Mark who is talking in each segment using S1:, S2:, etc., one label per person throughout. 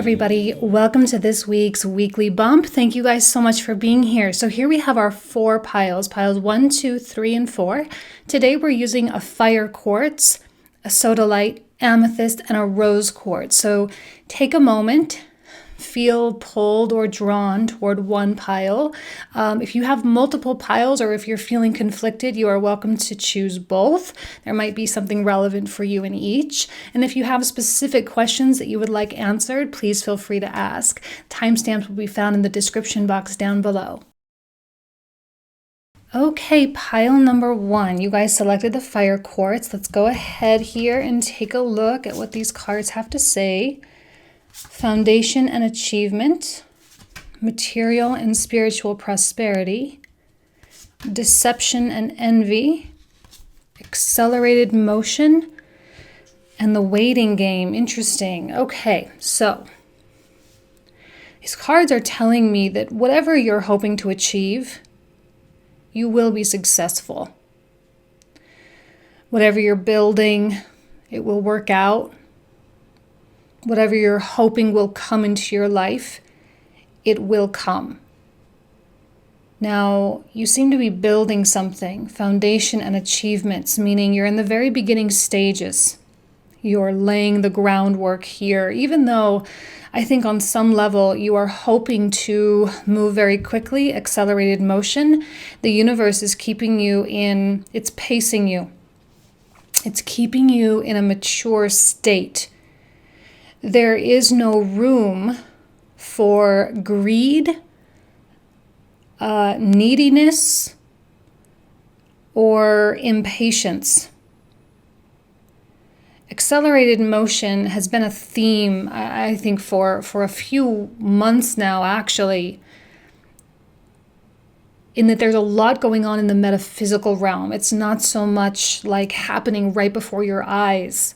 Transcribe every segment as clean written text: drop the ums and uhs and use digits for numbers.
S1: everybody. Welcome to this week's weekly bump. Thank you guys so much for being here. So here we have our 4 piles 1, 2, 3, and 4. Today we're using a fire quartz, a sodalite, amethyst, and a rose quartz. So take a moment, feel pulled or drawn toward one pile. If you have multiple piles or if you're feeling conflicted, you are welcome to choose both. There might be something relevant for you in each. And if you have specific questions that you would like answered, please feel free to ask. Timestamps will be found in the description box down below. Okay, pile number 1. You guys selected the fire quartz. Let's go ahead here and take a look at what these cards have to say. Foundation and achievement, material and spiritual prosperity, deception and envy, accelerated motion, and the waiting game. Interesting. Okay, so these cards are telling me that whatever you're hoping to achieve, you will be successful. Whatever you're building, it will work out. Whatever you're hoping will come into your life, it will come. Now, you seem to be building something, foundation and achievements, meaning you're in the very beginning stages. You're laying the groundwork here, even though I think on some level you are hoping to move very quickly, accelerated motion. The universe is keeping you it's pacing you. It's keeping you in a mature state. There is no room for greed, neediness, or impatience. Accelerated motion has been a theme, I think, for a few months now, actually, in that there's a lot going on in the metaphysical realm. It's not so much like happening right before your eyes.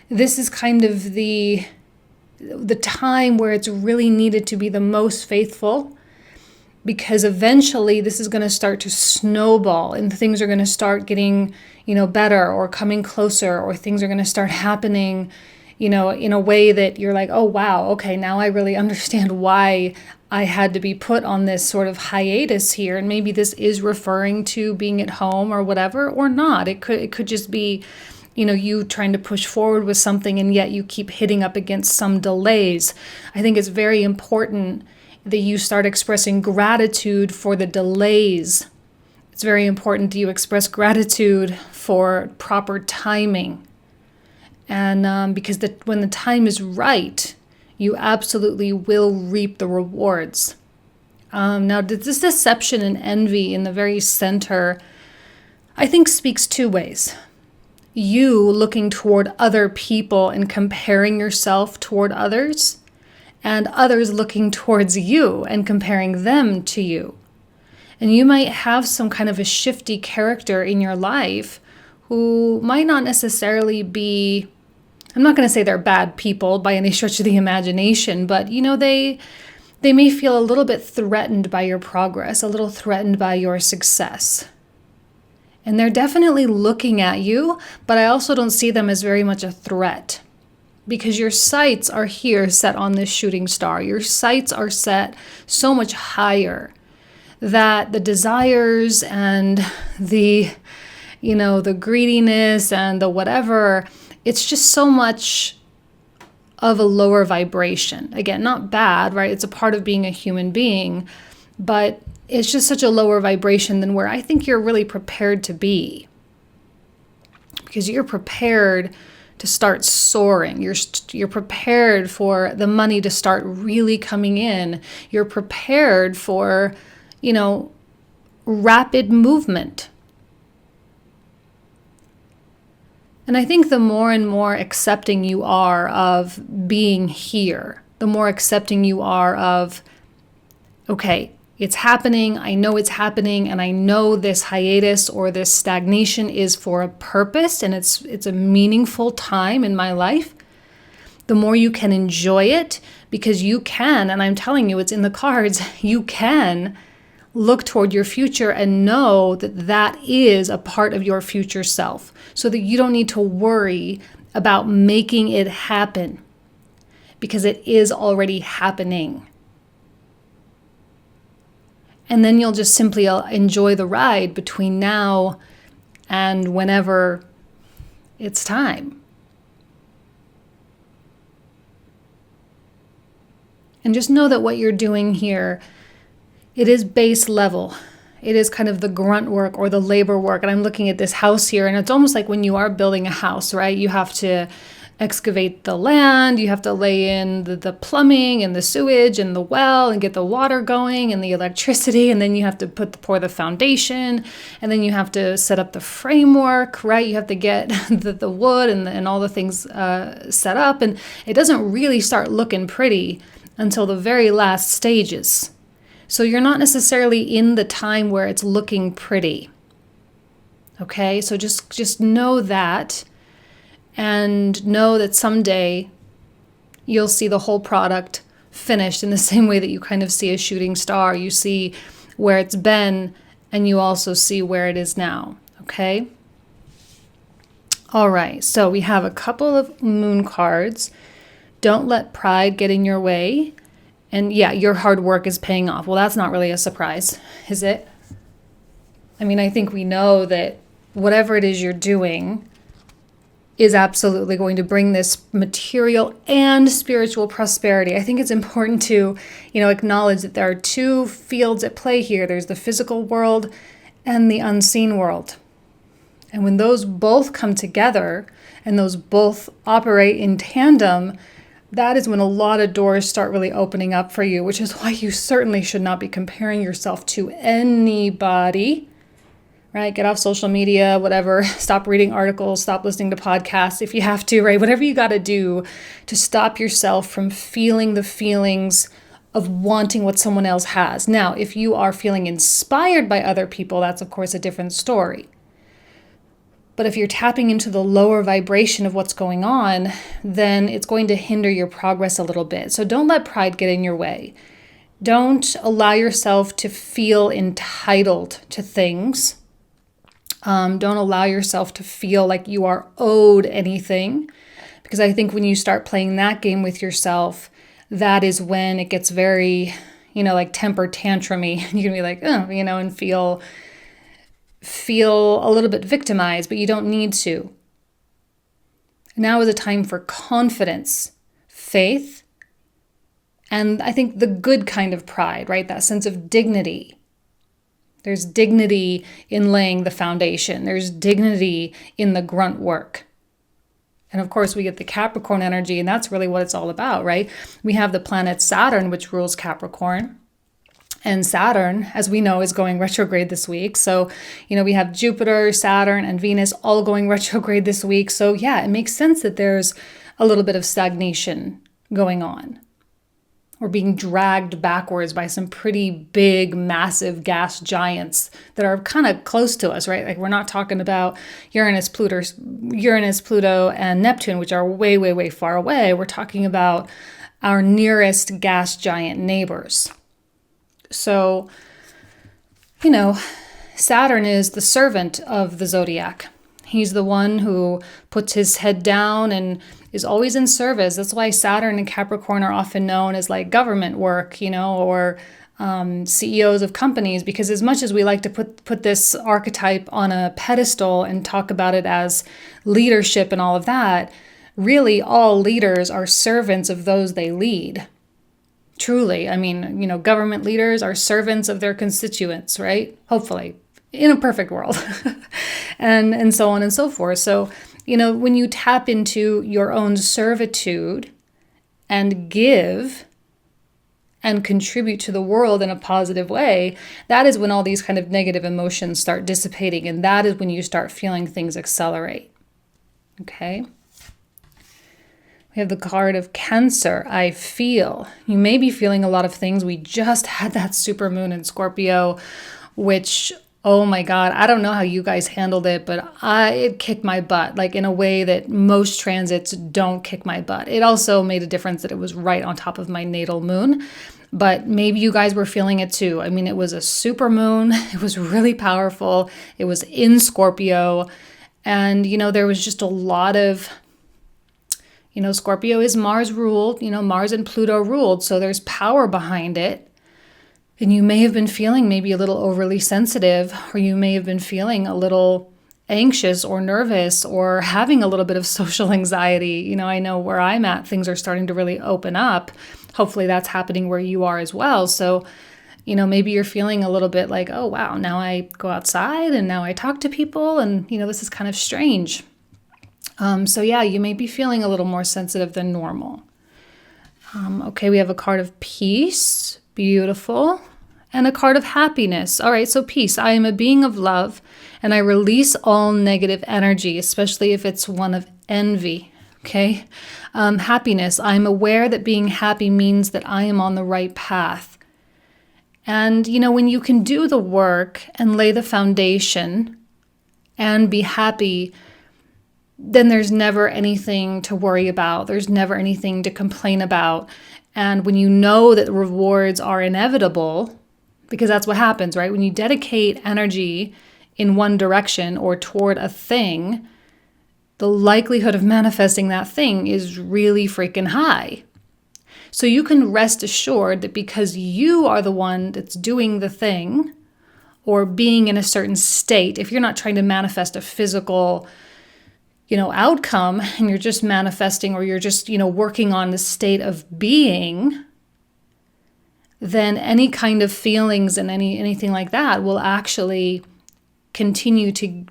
S1: This is kind of the time where it's really needed to be the most faithful, because eventually this is going to start to snowball and things are going to start getting, better or coming closer, or things are going to start happening, in a way that you're like, oh, wow, okay, now I really understand why I had to be put on this sort of hiatus here. And maybe this is referring to being at home or whatever, or not. It could just be you trying to push forward with something and yet you keep hitting up against some delays. I think it's very important that you start expressing gratitude for the delays. It's very important that you express gratitude for proper timing. And because when the time is right, you absolutely will reap the rewards. Now, this deception and envy in the very center, I think, speaks 2 ways. You looking toward other people and comparing yourself toward others, and others looking towards you and comparing them to you. And you might have some kind of a shifty character in your life who might not necessarily be, I'm not going to say they're bad people by any stretch of the imagination, but they may feel a little bit threatened by your progress, a little threatened by your success. And they're definitely looking at you, but I also don't see them as very much a threat, because your sights are here set on this shooting star. Your sights are set so much higher that the desires and the greediness and the whatever, it's just so much of a lower vibration. Again, not bad, right? It's a part of being a human being, but it's just such a lower vibration than where I think you're really prepared to be. Because you're prepared to start soaring. You're prepared for the money to start really coming in. You're prepared for, rapid movement. And I think the more and more accepting you are of being here, the more accepting you are of, okay, it's happening, I know it's happening, and I know this hiatus or this stagnation is for a purpose, and it's a meaningful time in my life. The more you can enjoy it, because you can, and I'm telling you, it's in the cards, you can look toward your future and know that that is a part of your future self, so that you don't need to worry about making it happen. because it is already happening. And then you'll just simply enjoy the ride between now and whenever it's time. And just know that what you're doing here, it is base level. It is kind of the grunt work or the labor work. And I'm looking at this house here, and it's almost like when you are building a house, right? You have to excavate the land, you have to lay in the plumbing and the sewage and the well and get the water going and the electricity, and then you have to pour the foundation, and then you have to set up the framework, right? You have to get the wood and all the things set up, and it doesn't really start looking pretty until the very last stages. So you're not necessarily in the time where it's looking pretty. Okay, so just know that, and know that someday you'll see the whole product finished in the same way that you kind of see a shooting star. You see where it's been, and you also see where it is now. Okay? All right, so we have a couple of moon cards. Don't let pride get in your way. And yeah, your hard work is paying off. Well, that's not really a surprise, is it? I mean, I think we know that whatever it is you're doing is absolutely going to bring this material and spiritual prosperity. I think it's important to, acknowledge that there are two fields at play here. There's the physical world and the unseen world. And when those both come together and those both operate in tandem, that is when a lot of doors start really opening up for you, which is why you certainly should not be comparing yourself to anybody, right? Get off social media, whatever. Stop reading articles, stop listening to podcasts if you have to, right? Whatever you got to do to stop yourself from feeling the feelings of wanting what someone else has. Now, if you are feeling inspired by other people, that's of course a different story. But if you're tapping into the lower vibration of what's going on, then it's going to hinder your progress a little bit. So don't let pride get in your way. Don't allow yourself to feel entitled to things. Don't allow yourself to feel like you are owed anything. Because I think when you start playing that game with yourself, that is when it gets very, like temper tantrumy. You can be like, and feel a little bit victimized, but you don't need to. Now is a time for confidence, faith, and I think the good kind of pride, right? That sense of dignity. There's dignity in laying the foundation. There's dignity in the grunt work. And of course, we get the Capricorn energy, and that's really what it's all about, right? We have the planet Saturn, which rules Capricorn. And Saturn, as we know, is going retrograde this week. So, we have Jupiter, Saturn, and Venus all going retrograde this week. So yeah, it makes sense that there's a little bit of stagnation going on. We're being dragged backwards by some pretty big, massive gas giants that are kind of close to us, right? Like we're not talking about Uranus, Pluto, and Neptune, which are way, way, way far away. We're talking about our nearest gas giant neighbors. So, Saturn is the servant of the Zodiac. He's the one who puts his head down and is always in service. That's why Saturn and Capricorn are often known as like government work, or CEOs of companies, because as much as we like to put this archetype on a pedestal and talk about it as leadership and all of that, really all leaders are servants of those they lead. Truly, I mean, government leaders are servants of their constituents, right? Hopefully, in a perfect world, and so on and so forth. So, when you tap into your own servitude and give and contribute to the world in a positive way, that is when all these kind of negative emotions start dissipating, and that is when you start feeling things accelerate. Okay? We have the card of Cancer, I feel. You may be feeling a lot of things. We just had that supermoon in Scorpio, which, oh my God, I don't know how you guys handled it, but it kicked my butt, like in a way that most transits don't kick my butt. It also made a difference that it was right on top of my natal moon, but maybe you guys were feeling it too. I mean, it was a supermoon. It was really powerful. It was in Scorpio, and, there was just a lot of Scorpio is Mars ruled, Mars and Pluto ruled, so there's power behind it. And you may have been feeling maybe a little overly sensitive, or you may have been feeling a little anxious or nervous or having a little bit of social anxiety. I know where I'm at, things are starting to really open up. Hopefully that's happening where you are as well. So, maybe you're feeling a little bit like, oh, wow, now I go outside and now I talk to people and, this is kind of strange. So yeah, you may be feeling a little more sensitive than normal. Okay, we have a card of peace. Beautiful. And a card of happiness. All right, so peace. I am a being of love and I release all negative energy, especially if it's one of envy. Okay. Happiness. I'm aware that being happy means that I am on the right path. And, when you can do the work and lay the foundation and be happy, then there's never anything to worry about. There's never anything to complain about. And when you know that the rewards are inevitable, because that's what happens, right? When you dedicate energy in one direction or toward a thing, the likelihood of manifesting that thing is really freaking high. So you can rest assured that because you are the one that's doing the thing or being in a certain state, if you're not trying to manifest a physical, outcome and you're just manifesting or you're just, working on the state of being, then any kind of feelings and anything like that will actually continue to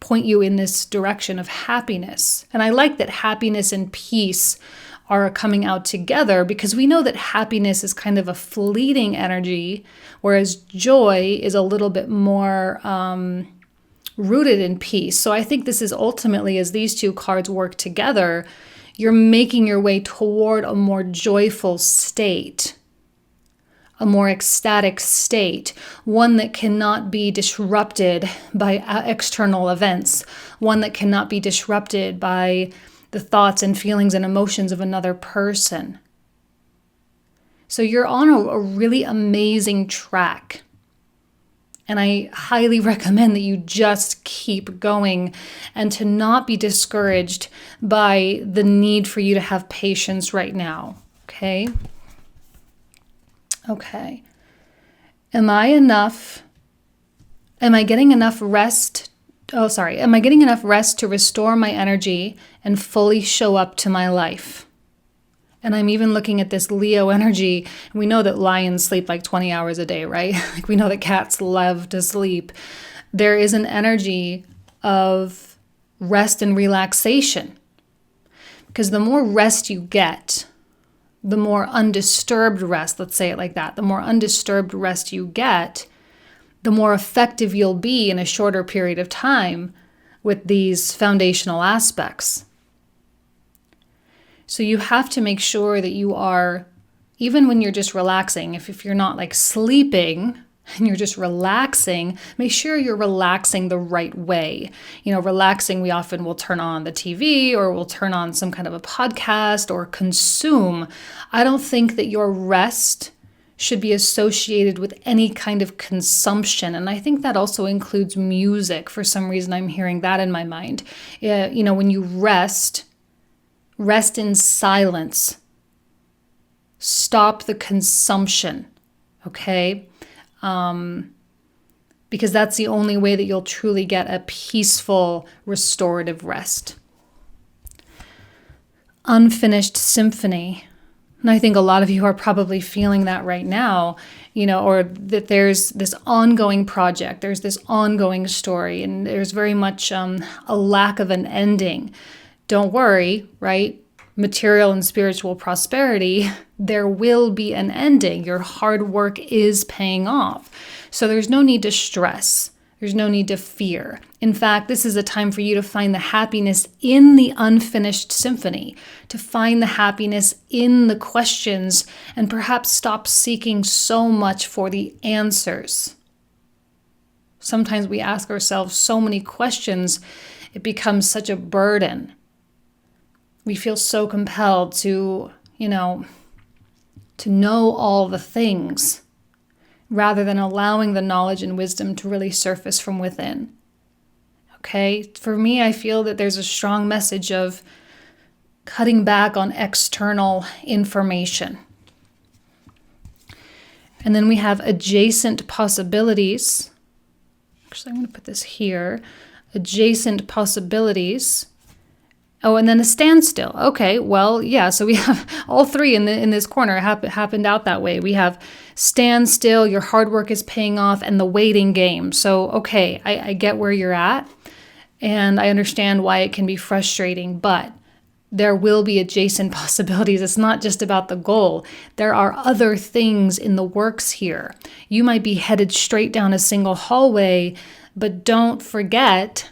S1: point you in this direction of happiness. And I like that happiness and peace are coming out together because we know that happiness is kind of a fleeting energy, whereas joy is a little bit more rooted in peace. So I think this is ultimately, as these two cards work together, you're making your way toward a more joyful state, a more ecstatic state, one that cannot be disrupted by external events, one that cannot be disrupted by the thoughts and feelings and emotions of another person. So you're on a really amazing track. And I highly recommend that you just keep going and to not be discouraged by the need for you to have patience right now. Okay? Okay. Am I getting enough rest? Am I getting enough rest to restore my energy and fully show up to my life? And I'm even looking at this Leo energy. And we know that lions sleep like 20 hours a day, right? Like we know that cats love to sleep. There is an energy of rest and relaxation. Because the more rest you get, the more undisturbed rest, let's say it like that, the more undisturbed rest you get, the more effective you'll be in a shorter period of time with these foundational aspects. So you have to make sure that you are, even when you're just relaxing, if you're not like sleeping and you're just relaxing, make sure you're relaxing the right way. Relaxing, we often will turn on the TV or we'll turn on some kind of a podcast or consume. I don't think that your rest should be associated with any kind of consumption. And I think that also includes music. For some reason, I'm hearing that in my mind. When you rest in silence. Stop the consumption, okay? Because that's the only way that you'll truly get a peaceful, restorative rest. Unfinished symphony. And I think a lot of you are probably feeling that right now, or that there's this ongoing project, there's this ongoing story, and there's very much a lack of an ending. Don't worry, right? Material and spiritual prosperity, there will be an ending. Your hard work is paying off. So there's no need to stress. There's no need to fear. In fact, this is a time for you to find the happiness in the unfinished symphony, to find the happiness in the questions, and perhaps stop seeking so much for the answers. Sometimes we ask ourselves so many questions, it becomes such a burden. We feel so compelled to know all the things, rather than allowing the knowledge and wisdom to really surface from within. Okay? For me, I feel that there's a strong message of cutting back on external information. And then we have adjacent possibilities. Actually, I'm going to put this here. Adjacent possibilities. Oh, and then a standstill. Okay, well, yeah, so we have all three in this corner. It happened out that way. We have standstill, your hard work is paying off, and the waiting game. So, okay, I get where you're at, and I understand why it can be frustrating, but there will be adjacent possibilities. It's not just about the goal. There are other things in the works here. You might be headed straight down a single hallway, but don't forget,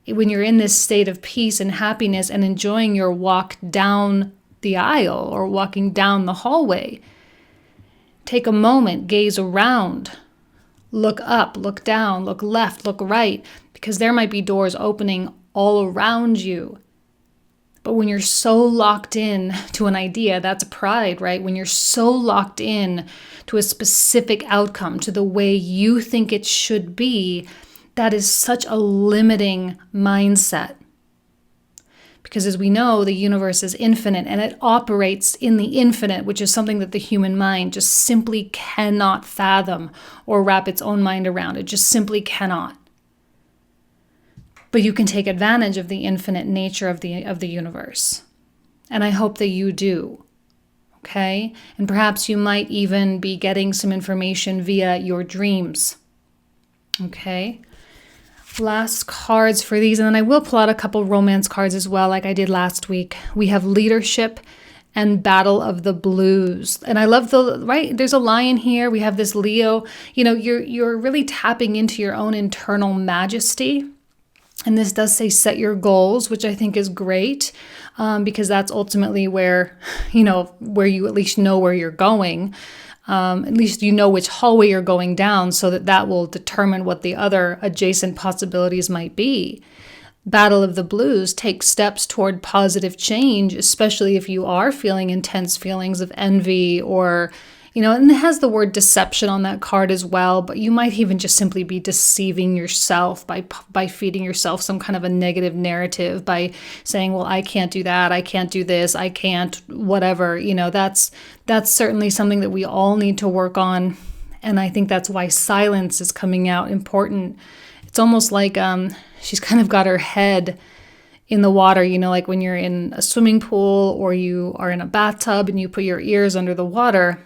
S1: when you're in this state of peace and happiness and enjoying your walk down the aisle or walking down the hallway, take a moment, gaze around, look up, look down, look left, look right, because there might be doors opening all around you. But when you're so locked in to an idea, that's pride, right? When you're so locked in to a specific outcome, to the way you think it should be, that is such a limiting mindset. Because as we know, the universe is infinite and it operates in the infinite, which is something that the human mind just simply cannot fathom or wrap its own mind around. It just simply cannot. But you can take advantage of the infinite nature of the universe. And I hope that you do. Okay? And perhaps you might even be getting some information via your dreams. Okay? Last cards for these, and then I will pull out a couple romance cards as well, like I did last week. We have Leadership and Battle of the Blues. And I love there's a lion here. We have this Leo. You're really tapping into your own internal majesty. And this does say set your goals, which I think is great, because that's ultimately where you at least know where you're going. At least you know which hallway you're going down, so that will determine what the other adjacent possibilities might be. Battle of the Blues, take steps toward positive change, especially if you are feeling intense feelings of envy or, and it has the word deception on that card as well, but you might even just simply be deceiving yourself by feeding yourself some kind of a negative narrative by saying, well, I can't do that, I can't do this, I can't, whatever. That's certainly something that we all need to work on, and I think that's why silence is coming out important. It's almost like she's kind of got her head in the water, like when you're in a swimming pool or you are in a bathtub and you put your ears under the water,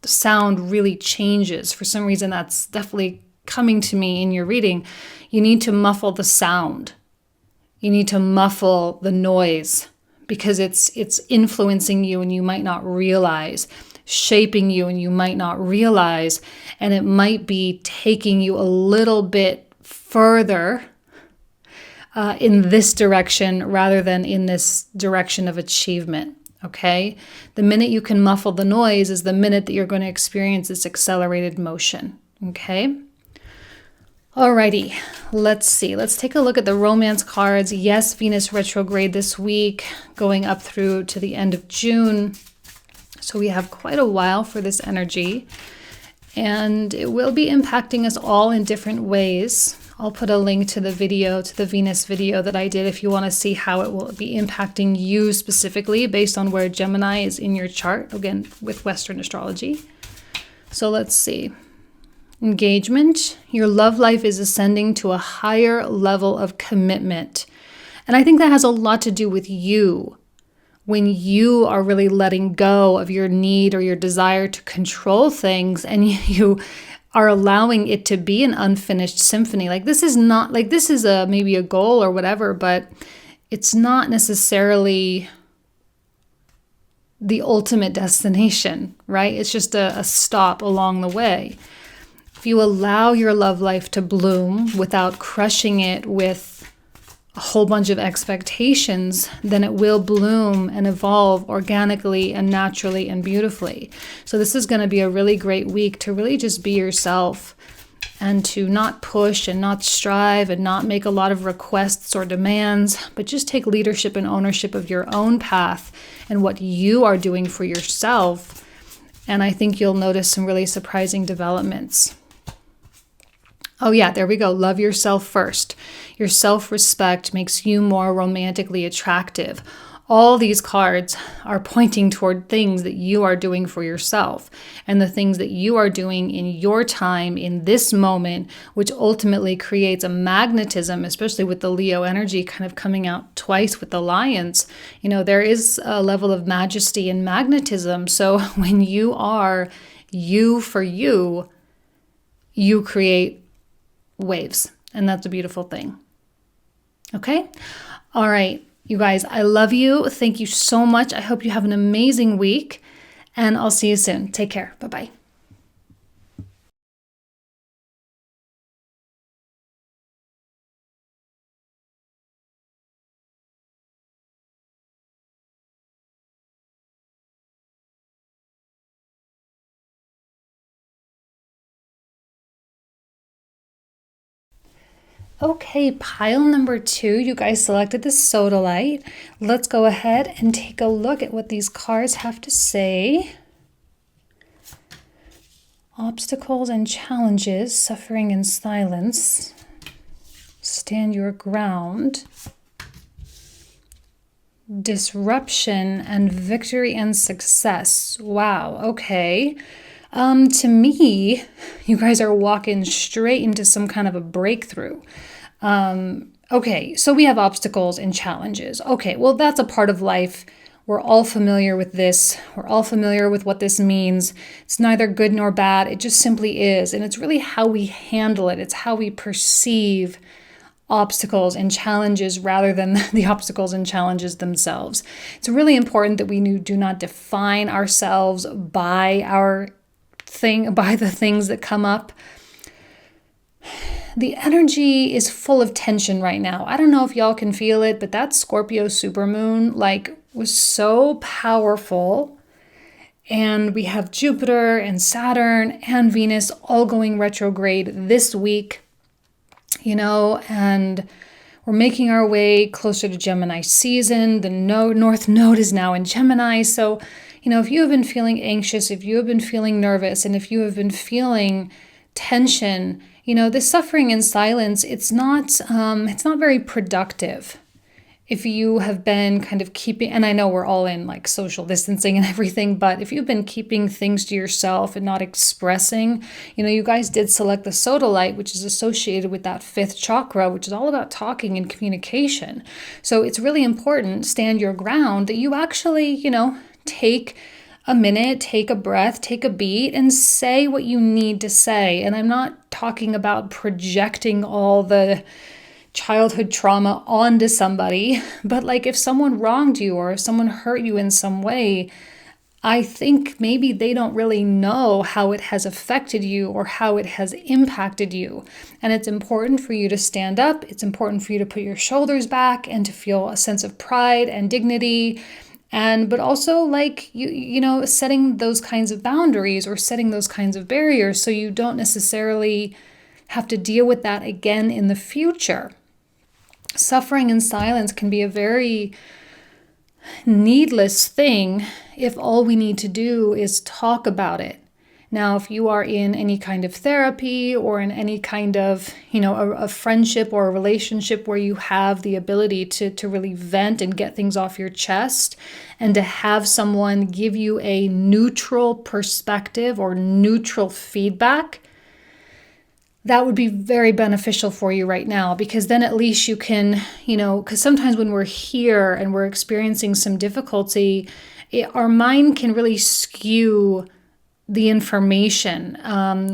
S1: the sound really changes. For some reason, that's definitely coming to me in your reading. You need to muffle the sound. You need to muffle the noise because it's influencing you and you might not realize, shaping you and you might not realize, and it might be taking you a little bit further in this direction rather than in this direction of achievement. Okay? The minute you can muffle the noise is the minute that you're going to experience this accelerated motion. Okay? Alrighty, let's see. Let's take a look at the romance cards. Yes, Venus retrograde this week, going up through to the end of June. So we have quite a while for this energy, and it will be impacting us all in different ways. I'll put a link to the video, to the Venus video that I did if you want to see how it will be impacting you specifically based on where Gemini is in your chart, again, with Western astrology. So let's see. Engagement. Your love life is ascending to a higher level of commitment. And I think that has a lot to do with you. When you are really letting go of your need or your desire to control things and you are allowing it to be an unfinished symphony. This is maybe a goal or whatever, but it's not necessarily the ultimate destination, right? It's just a stop along the way. If you allow your love life to bloom without crushing it with a whole bunch of expectations, then it will bloom and evolve organically and naturally and beautifully. So this is going to be a really great week to really just be yourself and to not push and not strive and not make a lot of requests or demands, but just take leadership and ownership of your own path and what you are doing for yourself. And I think you'll notice some really surprising developments. Oh yeah, there we go. Love yourself first. Your self-respect makes you more romantically attractive. All these cards are pointing toward things that you are doing for yourself and the things that you are doing in your time, in this moment, which ultimately creates a magnetism, especially with the Leo energy kind of coming out twice with the Lions. There is a level of majesty and magnetism. So when you are you for you, you create waves. And that's a beautiful thing. Okay? All right. You guys, I love you. Thank you so much. I hope you have an amazing week, and I'll see you soon. Take care. Bye-bye. Okay, pile number 2, you guys selected the Sodalite. Let's go ahead and take a look at what these cards have to say. Obstacles and challenges, suffering in silence. Stand your ground. Disruption and victory and success. Wow, okay. To me, you guys are walking straight into some kind of a breakthrough. Okay, so we have obstacles and challenges. Okay, well, that's a part of life. We're all familiar with this. We're all familiar with what this means. It's neither good nor bad. It just simply is. And it's really how we handle it. It's how we perceive obstacles and challenges rather than the obstacles and challenges themselves. It's really important that we do not define ourselves by the things that come up. The energy is full of tension right now. I don't know if y'all can feel it, but that Scorpio supermoon was so powerful. And we have Jupiter and Saturn and Venus all going retrograde this week, and we're making our way closer to Gemini season. The North Node is now in Gemini. So, if you have been feeling anxious, if you have been feeling nervous, and if you have been feeling tension, this suffering in silence, it's not very productive. If you have been kind of keeping, and I know we're all in social distancing and everything, but if you've been keeping things to yourself and not expressing, you guys did select the Sodalite, which is associated with that 5th chakra, which is all about talking and communication. So it's really important, stand your ground, that you actually, take a minute, take a breath, take a beat, and say what you need to say. And I'm not talking about projecting all the childhood trauma onto somebody, but if someone wronged you or if someone hurt you in some way, I think maybe they don't really know how it has affected you or how it has impacted you. And it's important for you to stand up. It's important for you to put your shoulders back and to feel a sense of pride and dignity. But also setting those kinds of boundaries or setting those kinds of barriers so you don't necessarily have to deal with that again in the future. Suffering in silence can be a very needless thing if all we need to do is talk about it. Now, if you are in any kind of therapy or in any kind of, a friendship or a relationship where you have the ability to really vent and get things off your chest and to have someone give you a neutral perspective or neutral feedback, that would be very beneficial for you right now, because then at least you can, because sometimes when we're here and we're experiencing some difficulty, our mind can really skew the information,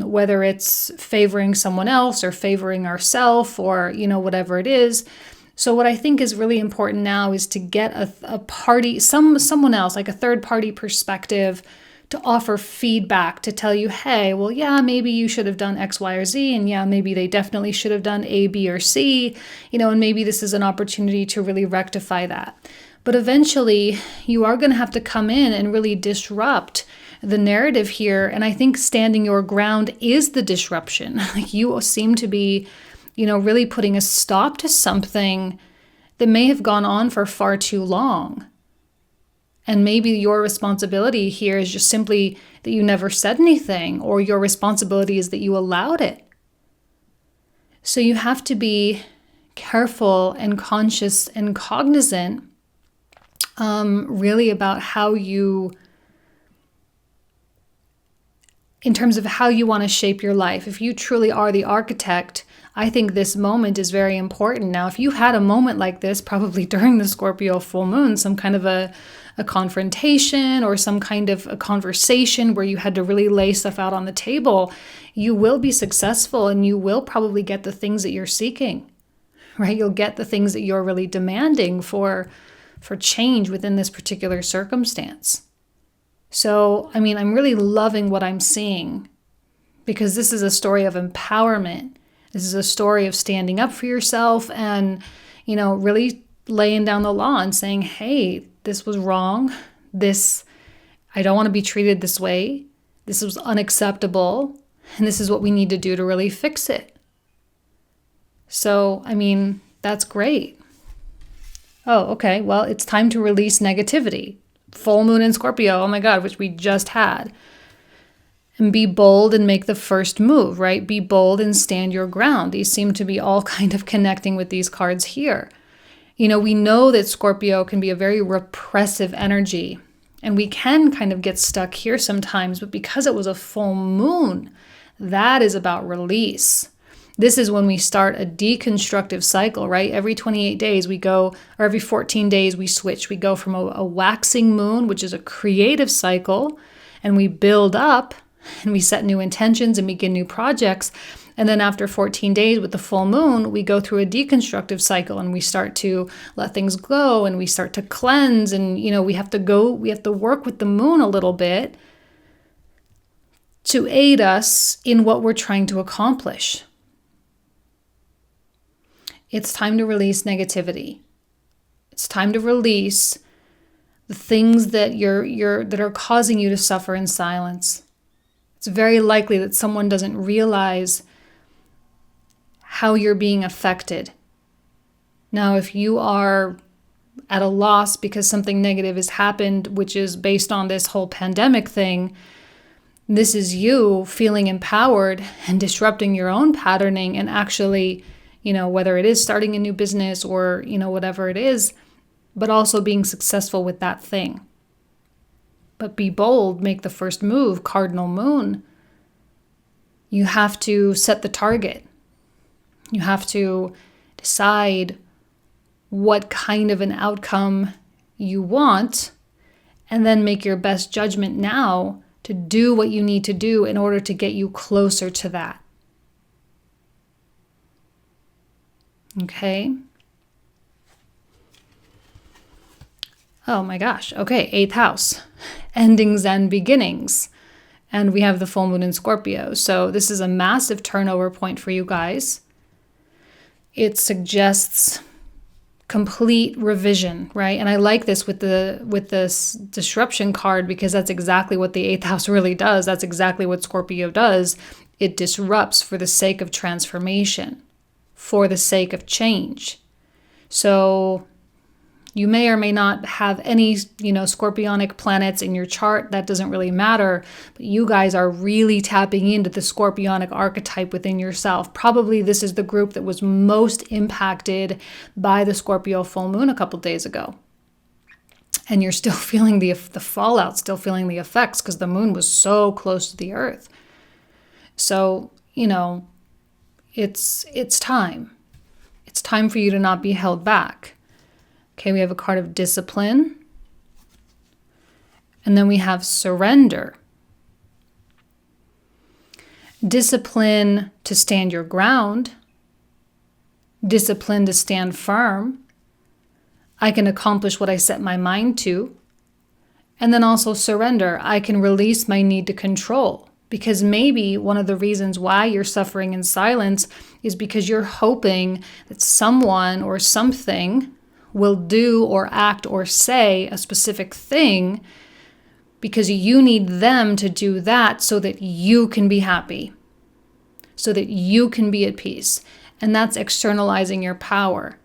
S1: whether it's favoring someone else or favoring ourselves or, whatever it is. So what I think is really important now is to get a party, someone else, like a third party perspective, to offer feedback, to tell you, hey, well, yeah, maybe you should have done X, Y, or Z. And yeah, maybe they definitely should have done A, B, or C, and maybe this is an opportunity to really rectify that. But eventually you are going to have to come in and really disrupt the narrative here. And I think standing your ground is the disruption. You seem to be, really putting a stop to something that may have gone on for far too long. And maybe your responsibility here is just simply that you never said anything, or your responsibility is that you allowed it. So you have to be careful and conscious and cognizant really about how you, in terms of how you want to shape your life. If you truly are the architect, I think this moment is very important. Now, if you had a moment like this, probably during the Scorpio full moon, some kind of a confrontation or some kind of a conversation where you had to really lay stuff out on the table, you will be successful and you will probably get the things that you're seeking, right? You'll get the things that you're really demanding for change within this particular circumstance. So, I mean, I'm really loving what I'm seeing because this is a story of empowerment. This is a story of standing up for yourself and, really laying down the law and saying, hey, this was wrong. I don't want to be treated this way. This was unacceptable. And this is what we need to do to really fix it. So, I mean, that's great. Oh, okay. Well, it's time to release negativity. Full moon in Scorpio, oh my God, which we just had. And be bold and make the first move, right? Be bold and stand your ground. These seem to be all kind of connecting with these cards here. We know that Scorpio can be a very repressive energy, and we can kind of get stuck here sometimes, but because it was a full moon, that is about release. This is when we start a deconstructive cycle, right? Every 28 days we go, or every 14 days we switch. We go from a waxing moon, which is a creative cycle, and we build up and we set new intentions and begin new projects. And then after 14 days with the full moon, we go through a deconstructive cycle and we start to let things go and we start to cleanse. And, we have to work with the moon a little bit to aid us in what we're trying to accomplish. It's time to release negativity. It's time to release the things that that are causing you to suffer in silence. It's very likely that someone doesn't realize how you're being affected. Now, if you are at a loss because something negative has happened, which is based on this whole pandemic thing, this is you feeling empowered and disrupting your own patterning and actually, whether it is starting a new business or, whatever it is, but also being successful with that thing. But be bold, make the first move, cardinal moon. You have to set the target. You have to decide what kind of an outcome you want and then make your best judgment now to do what you need to do in order to get you closer to that. Okay. Oh my gosh. Okay, 8th house. Endings and beginnings. And we have the full moon in Scorpio. So this is a massive turnover point for you guys. It suggests complete revision, right? And I like this with this disruption card because that's exactly what the 8th house really does. That's exactly what Scorpio does. It disrupts for the sake of transformation, for the sake of change. So you may or may not have any, scorpionic planets in your chart. That doesn't really matter. But you guys are really tapping into the scorpionic archetype within yourself. Probably this is the group that was most impacted by the Scorpio full moon a couple days ago. And you're still feeling the fallout, still feeling the effects because the moon was so close to the earth. So, it's time. It's time for you to not be held back. Okay, we have a card of discipline. And then we have surrender. Discipline to stand your ground. Discipline to stand firm. I can accomplish what I set my mind to. And then also surrender. I can release my need to control. Because maybe one of the reasons why you're suffering in silence is because you're hoping that someone or something will do or act or say a specific thing because you need them to do that so that you can be happy, so that you can be at peace. And that's externalizing your power.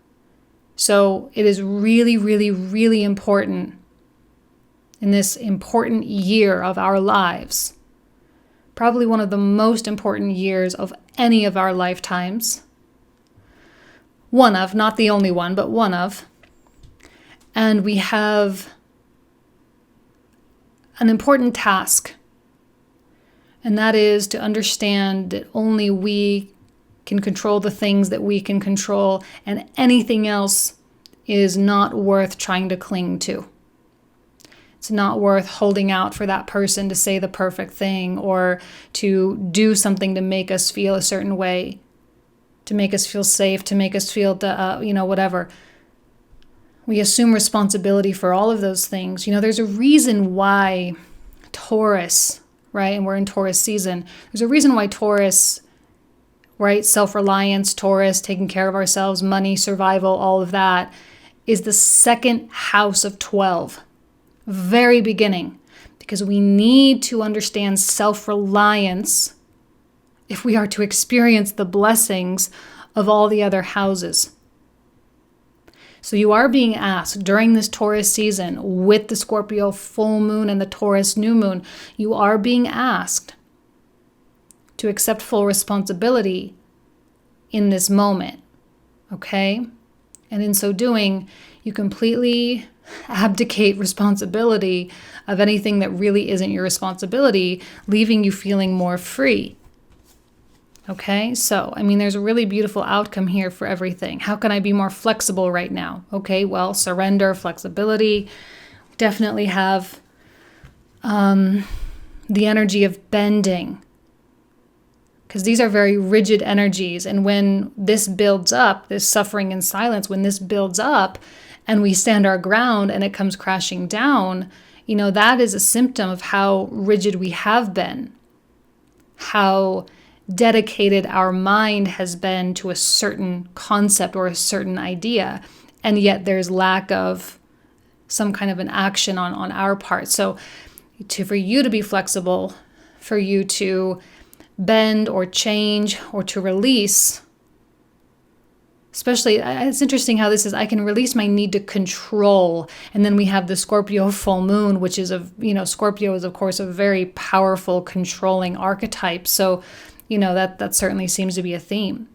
S1: So it is really, really, really important in this important year of our lives, probably one of the most important years of any of our lifetimes. One of, not the only one, but one of. And we have an important task, and that is to understand that only we can control the things that we can control, and anything else is not worth trying to cling to. It's not worth holding out for that person to say the perfect thing or to do something to make us feel a certain way, to make us feel safe, to make us feel, whatever. We assume responsibility for all of those things. There's a reason why Taurus, right? And we're in Taurus season. There's a reason why Taurus, right? Self-reliance, Taurus, taking care of ourselves, money, survival, all of that is the second house of 12. Very beginning, because we need to understand self-reliance if we are to experience the blessings of all the other houses. So you are being asked during this Taurus season with the Scorpio full moon and the Taurus new moon, you are being asked to accept full responsibility in this moment, okay? And in so doing, you completely abdicate responsibility of anything that really isn't your responsibility, leaving you feeling more free. Okay, so, there's a really beautiful outcome here for everything. How can I be more flexible right now? Okay, well, surrender, flexibility. Definitely have the energy of bending, because these are very rigid energies. And when this builds up, this suffering and silence, when this builds up and we stand our ground and it comes crashing down, that is a symptom of how rigid we have been, how dedicated our mind has been to a certain concept or a certain idea, and yet there's lack of some kind of an action on our part. So for you to be flexible, for you to bend or change or to release, especially, it's interesting how this is, I can release my need to control. And then we have the Scorpio full moon, which is Scorpio is of course a very powerful controlling archetype. So that certainly seems to be a theme.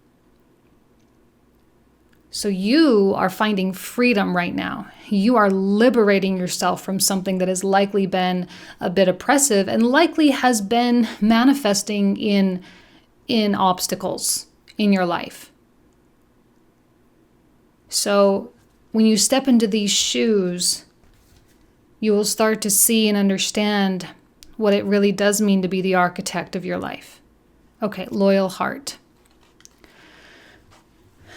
S1: So you are finding freedom right now. You are liberating yourself from something that has likely been a bit oppressive and likely has been manifesting in obstacles in your life. So when you step into these shoes, you will start to see and understand what it really does mean to be the architect of your life. Okay, loyal heart.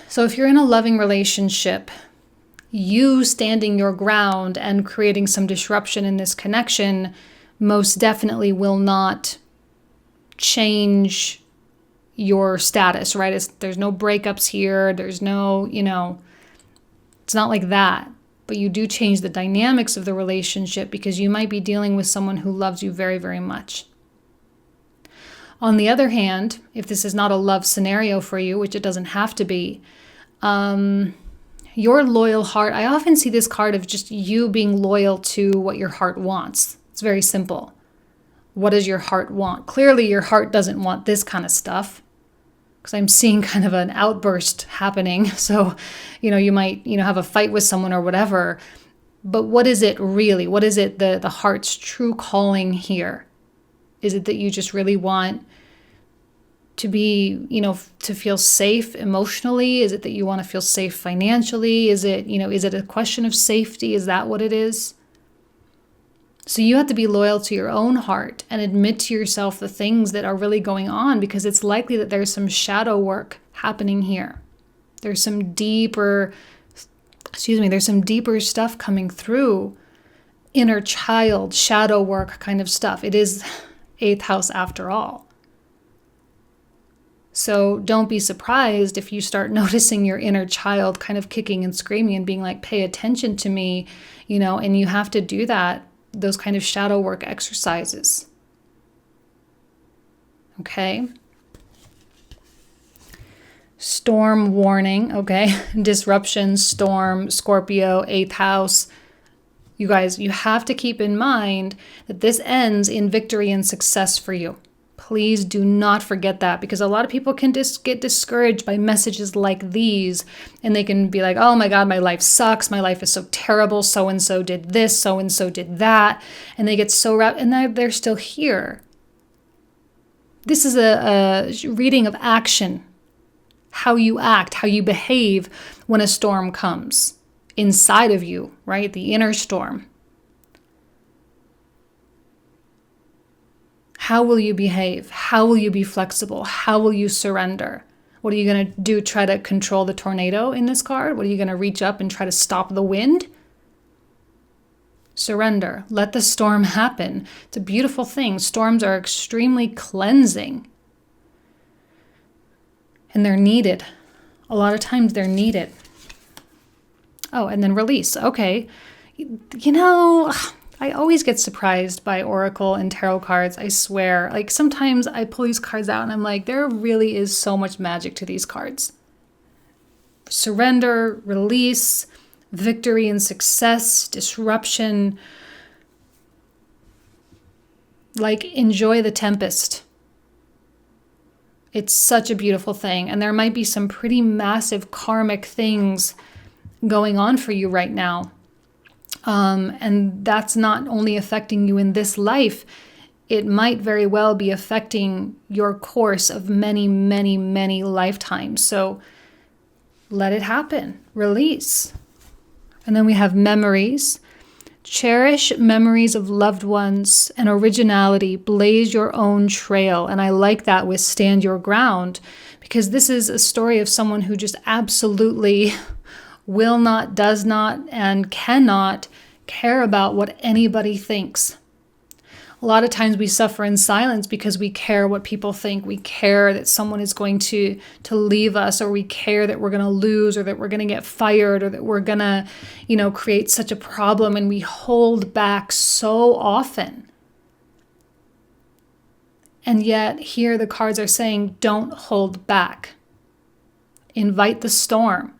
S1: So if you're in a loving relationship, you standing your ground and creating some disruption in this connection most definitely will not change your status, right? There's no breakups here. There's no, it's not like that. But you do change the dynamics of the relationship because you might be dealing with someone who loves you very, very much. On the other hand, if this is not a love scenario for you, which it doesn't have to be, your loyal heart, I often see this card of just you being loyal to what your heart wants. It's very simple. What does your heart want? Clearly, your heart doesn't want this kind of stuff, because I'm seeing kind of an outburst happening. So, you might, have a fight with someone or whatever. But what is it really? What is it, the heart's true calling here? Is it that you just really want to be, to feel safe emotionally? Is it that you want to feel safe financially? Is it, is it a question of safety? Is that what it is? So you have to be loyal to your own heart and admit to yourself the things that are really going on, because it's likely that there's some shadow work happening here. There's some deeper stuff coming through, inner child, shadow work kind of stuff. It is 8th house after all. So don't be surprised if you start noticing your inner child kind of kicking and screaming and being like, pay attention to me, and you have to do that, those kind of shadow work exercises. Okay? Storm warning, okay? Disruption, storm, Scorpio, 8th house. You guys, you have to keep in mind that this ends in victory and success for you. Please do not forget that, because a lot of people can just get discouraged by messages like these, and they can be like, oh my God, my life sucks. My life is so terrible. So-and-so did this, so-and-so did that. And they get so wrapped, and they're still here. This is a reading of action, how you act, how you behave when a storm comes inside of you, right? The inner storm. How will you behave? How will you be flexible? How will you surrender? What are you going to do? Try to control the tornado in this card? What are you going to reach up and try to stop the wind? Surrender. Let the storm happen. It's a beautiful thing. Storms are extremely cleansing. And they're needed. A lot of times they're needed. Oh, and then release. Okay. You know, I always get surprised by Oracle and Tarot cards, I swear. Like sometimes I pull these cards out and I'm like, there really is so much magic to these cards. Surrender, release, victory and success, disruption. Like enjoy the tempest. It's such a beautiful thing. And there might be some pretty massive karmic things going on for you right now. And that's not only affecting you in this life, it might very well be affecting your course of many, many, many lifetimes. So let it happen. Release. And then we have memories. Cherish memories of loved ones and originality. Blaze your own trail. And I like that with stand your ground, because this is a story of someone who just absolutely will not, does not, and cannot care about what anybody thinks. A lot of times we suffer in silence because we care what people think. We care that someone is going to leave us, or we care that we're going to lose, or that we're going to get fired, or that we're going to, create such a problem, and we hold back so often. And yet here the cards are saying, don't hold back. Invite the storm.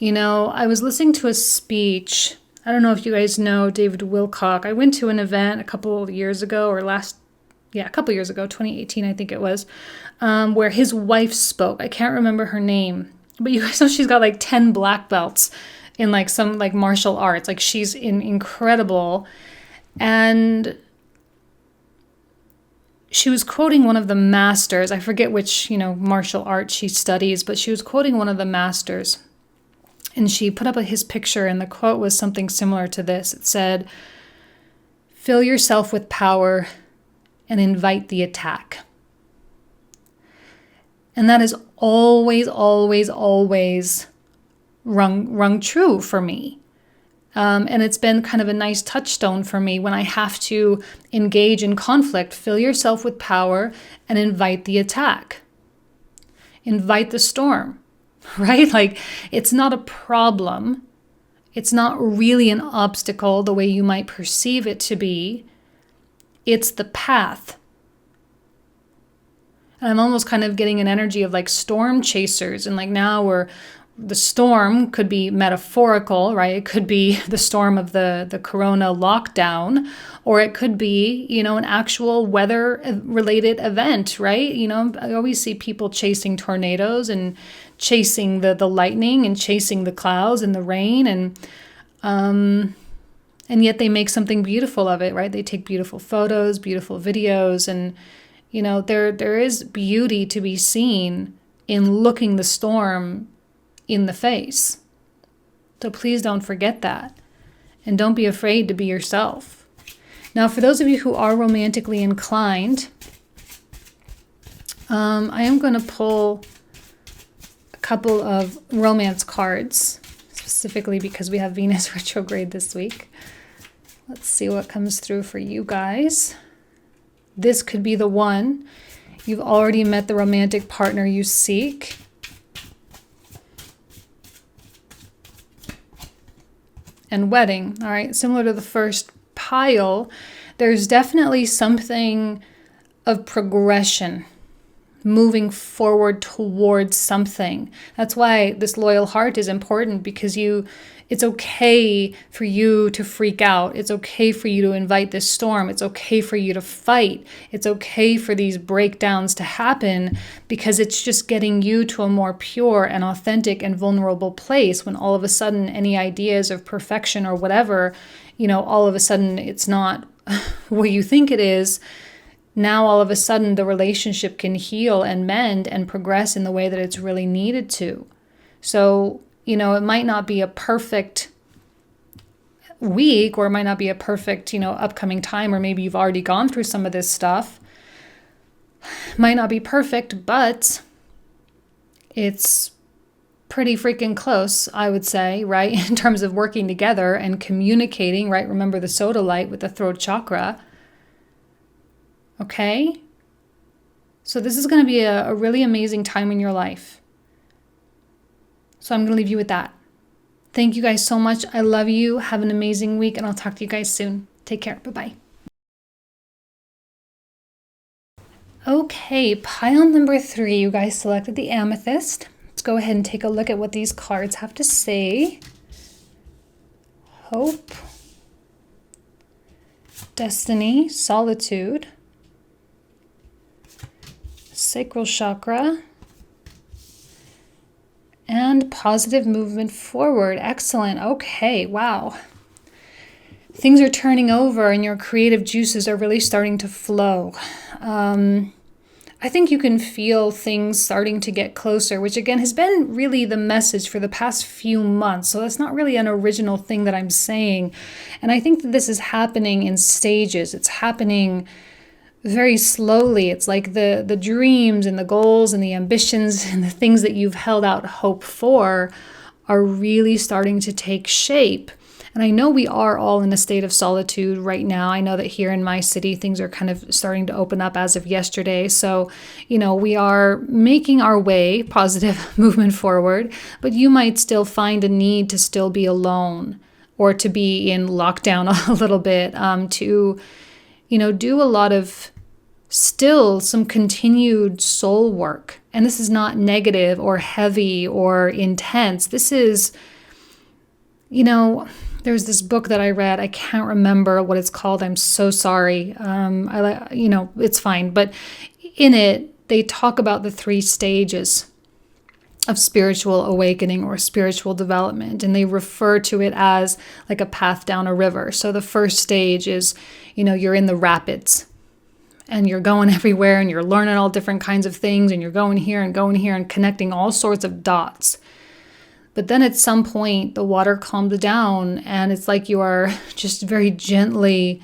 S1: I was listening to a speech. I don't know if you guys know David Wilcock. I went to an event a couple of years ago, 2018, I think it was, where his wife spoke. I can't remember her name, but you guys know she's got like 10 black belts in like some like martial arts. Like she's incredible. And she was quoting one of the masters. I forget which, martial art she studies, but she was quoting one of the masters. And she put up his picture, and the quote was something similar to this. It said, "Fill yourself with power and invite the attack." And that is always, always, always rung true for me. And it's been kind of a nice touchstone for me when I have to engage in conflict. Fill yourself with power and invite the attack. Invite the storm. Right? Like, it's not a problem. It's not really an obstacle the way you might perceive it to be. It's the path. And I'm almost kind of getting an energy of like storm chasers. And like now the storm could be metaphorical, right? It could be the storm of the corona lockdown, or it could be, an actual weather-related event, right? I always see people chasing tornadoes and chasing the lightning and chasing the clouds and the rain, and yet they make something beautiful of it, right? They take beautiful photos, beautiful videos, and there is beauty to be seen in looking the storm in the face. So please don't forget that, and don't be afraid to be yourself. Now, for those of you who are romantically inclined, I am going to pull a couple of romance cards, specifically because we have Venus retrograde this week. Let's see what comes through for you guys. This could be the one. You've already met the romantic partner you seek. And wedding, all right? Similar to the first pile, there's definitely something of progression moving forward towards something. That's why this loyal heart is important, because it's okay for you to freak out. It's okay for you to invite this storm. It's okay for you to fight. It's okay for these breakdowns to happen, because it's just getting you to a more pure and authentic and vulnerable place, when all of a sudden any ideas of perfection or whatever, all of a sudden it's not what you think it is. Now all of a sudden the relationship can heal and mend and progress in the way that it's really needed to. So, it might not be a perfect week, or it might not be a perfect, upcoming time, or maybe you've already gone through some of this stuff. Might not be perfect, but it's pretty freaking close, I would say, right? In terms of working together and communicating, right? Remember the Sodalite with the throat chakra. Okay? So this is going to be a really amazing time in your life. So I'm going to leave you with that. Thank you guys so much. I love you. Have an amazing week, and I'll talk to you guys soon. Take care. Bye-bye. Okay, pile number 3. You guys selected the Amethyst. Let's go ahead and take a look at what these cards have to say. Hope, destiny, solitude, sacral chakra, and positive movement forward. Excellent. Okay, wow. Things are turning over and your creative juices are really starting to flow. I think you can feel things starting to get closer, which again has been really the message for the past few months. So that's not really an original thing that I'm saying. And I think that this is happening in stages. It's happening very slowly. It's like the dreams and the goals and the ambitions and the things that you've held out hope for are really starting to take shape. And I know we are all in a state of solitude right now. I know that here in my city, things are kind of starting to open up as of yesterday. So, we are making our way, positive movement forward, but you might still find a need to still be alone, or to be in lockdown a little bit, to, do a lot of still some continued soul work. And this is not negative or heavy or intense. This is, there's this book that I read. I can't remember what it's called. I'm so sorry. It's fine. But in it, they talk about the 3 stages of spiritual awakening or spiritual development. And they refer to it as like a path down a river. So the first stage is, you're in the rapids. And you're going everywhere and you're learning all different kinds of things, and you're going here and connecting all sorts of dots. But then at some point, the water calms down and it's like you are just very gently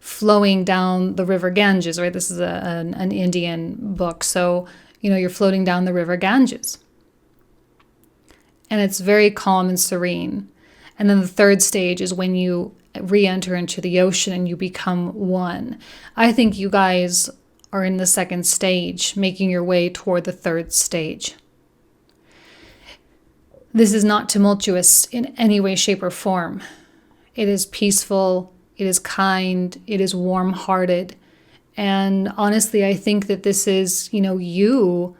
S1: flowing down the river Ganges, right? This is an Indian book. So, you're floating down the river Ganges. And it's very calm and serene. And then the third stage is when you re-enter into the ocean and you become one. I think you guys are in the second stage, making your way toward the third stage. This is not tumultuous in any way, shape, or form. It is peaceful, it is kind, it is warm-hearted. And honestly, I think that this is, you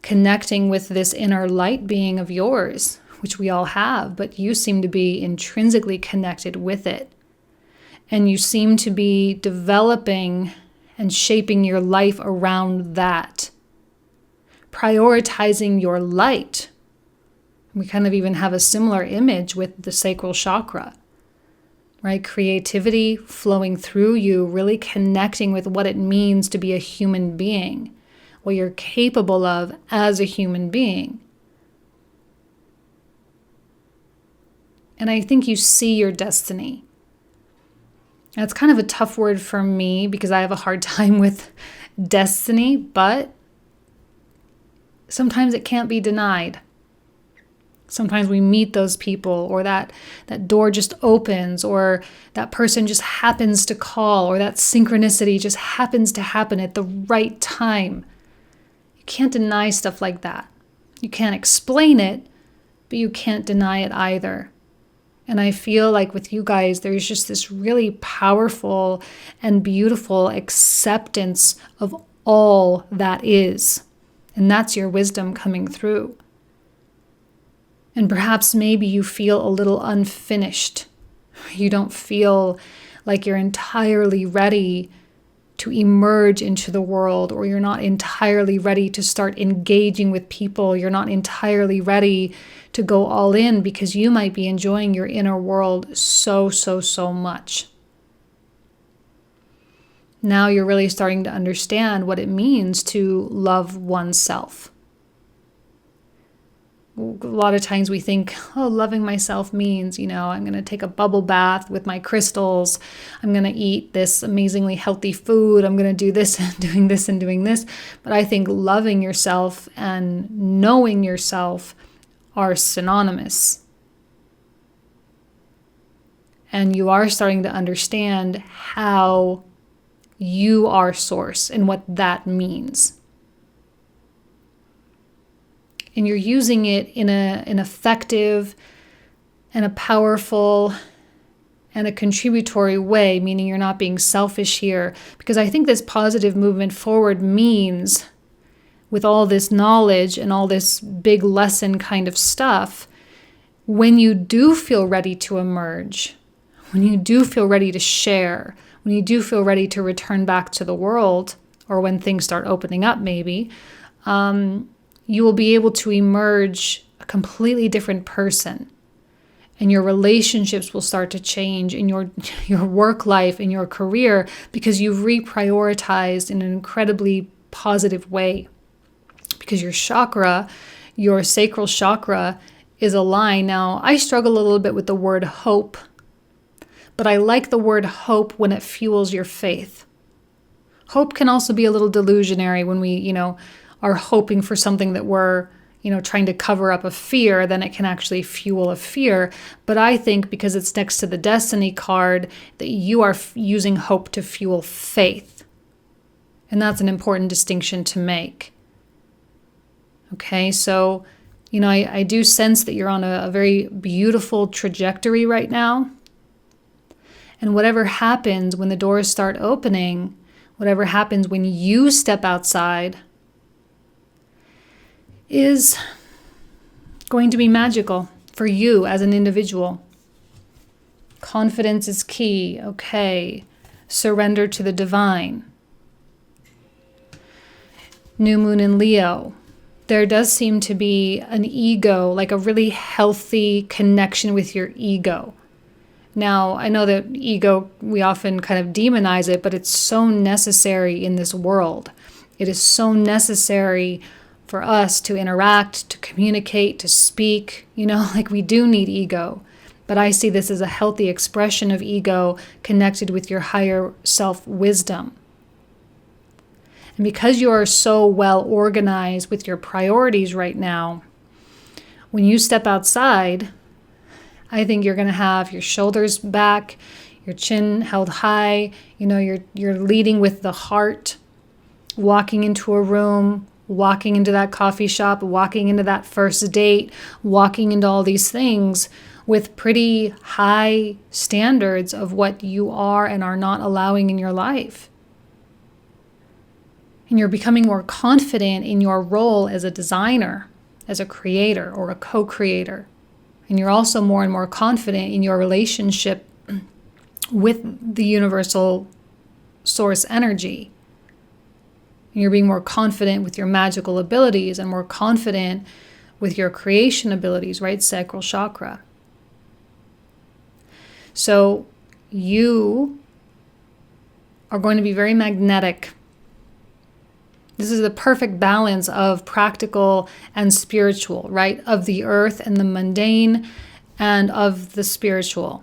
S1: connecting with this inner light being of yours, which we all have, but you seem to be intrinsically connected with it. And you seem to be developing and shaping your life around that, prioritizing your light. We kind of even have a similar image with the sacral chakra, right? Creativity flowing through you, really connecting with what it means to be a human being, what you're capable of as a human being. And I think you see your destiny. And it's kind of a tough word for me because I have a hard time with destiny, but sometimes it can't be denied. Sometimes we meet those people, or that door just opens, or that person just happens to call, or that synchronicity just happens to happen at the right time. You can't deny stuff like that. You can't explain it, but you can't deny it either. And I feel like with you guys, there's just this really powerful and beautiful acceptance of all that is. And that's your wisdom coming through. And perhaps maybe you feel a little unfinished. You don't feel like you're entirely ready to emerge into the world, or you're not entirely ready to start engaging with people. You're not entirely ready to go all in because you might be enjoying your inner world so much. Now you're really starting to understand what it means to love oneself. A lot of times we think, loving myself means, I'm going to take a bubble bath with my crystals. I'm going to eat this amazingly healthy food. I'm going to do this and doing this and doing this. But I think loving yourself and knowing yourself are synonymous. And you are starting to understand how you are source and what that means. And you're using it in an effective and a powerful and a contributory way, meaning you're not being selfish here. Because I think this positive movement forward means, with all this knowledge and all this big lesson kind of stuff, when you do feel ready to emerge, when you do feel ready to share, when you do feel ready to return back to the world, or when things start opening up maybe, you will be able to emerge a completely different person. And your relationships will start to change in your work life, in your career, because you've reprioritized in an incredibly positive way. Because your chakra, your sacral chakra, is aligned. Now, I struggle a little bit with the word hope, but I like the word hope when it fuels your faith. Hope can also be a little delusionary when we, are hoping for something that we're, trying to cover up a fear, then it can actually fuel a fear. But I think because it's next to the Destiny card, that you are using hope to fuel faith. And that's an important distinction to make. Okay, so, I do sense that you're on a very beautiful trajectory right now. And whatever happens when the doors start opening, whatever happens when you step outside, is going to be magical for you as an individual. Confidence is key. Okay. Surrender to the divine. New moon in Leo. There does seem to be an ego, like a really healthy connection with your ego. Now, I know that ego, we often kind of demonize it, but it's so necessary in this world. It is so necessary for us to interact, to communicate, to speak, we do need ego. But I see this as a healthy expression of ego connected with your higher self wisdom. And because you are so well organized with your priorities right now, when you step outside, I think you're going to have your shoulders back, your chin held high, you're leading with the heart, walking into a room, walking into that coffee shop, walking into that first date, walking into all these things with pretty high standards of what you are and are not allowing in your life. And you're becoming more confident in your role as a designer, as a creator or a co-creator. And you're also more and more confident in your relationship with the universal source energy. You're being more confident with your magical abilities and more confident with your creation abilities, right? Sacral chakra. So you are going to be very magnetic. This is the perfect balance of practical and spiritual, right? Of the earth and the mundane and of the spiritual.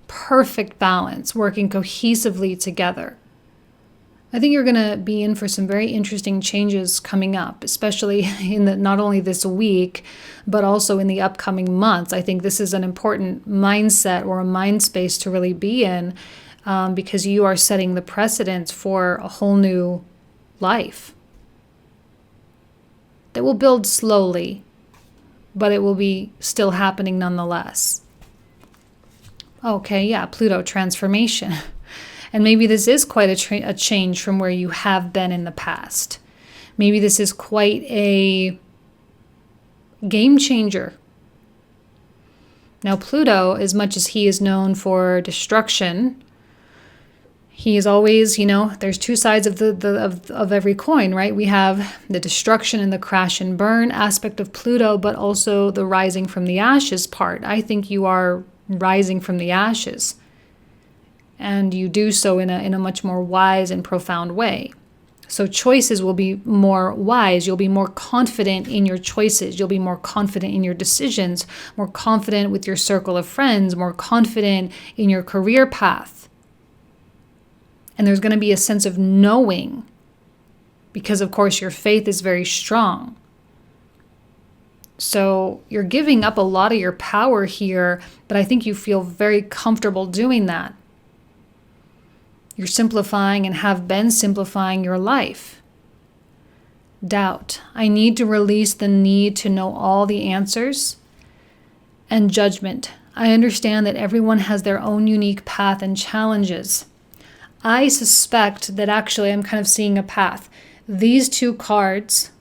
S1: Perfect balance, working cohesively together. I think you're going to be in for some very interesting changes coming up, especially in not only this week, but also in the upcoming months. I think this is an important mindset or a mind space to really be in because you are setting the precedence for a whole new life that will build slowly, but it will be still happening nonetheless. Okay, yeah, Pluto transformation. And maybe this is quite a change from where you have been in the past. Maybe this is quite a game changer. Now, Pluto, as much as he is known for destruction, he is always, there's two sides of every coin, right? We have the destruction and the crash and burn aspect of Pluto, but also the rising from the ashes part. I think you are rising from the ashes, and you do so in a much more wise and profound way. So choices will be more wise. You'll be more confident in your choices. You'll be more confident in your decisions, more confident with your circle of friends, more confident in your career path. And there's going to be a sense of knowing because, of course, your faith is very strong. So you're giving up a lot of your power here, but I think you feel very comfortable doing that. You're simplifying and have been simplifying your life. Doubt. I need to release the need to know all the answers. And judgment. I understand that everyone has their own unique path and challenges. I suspect that actually I'm kind of seeing a path. These two cards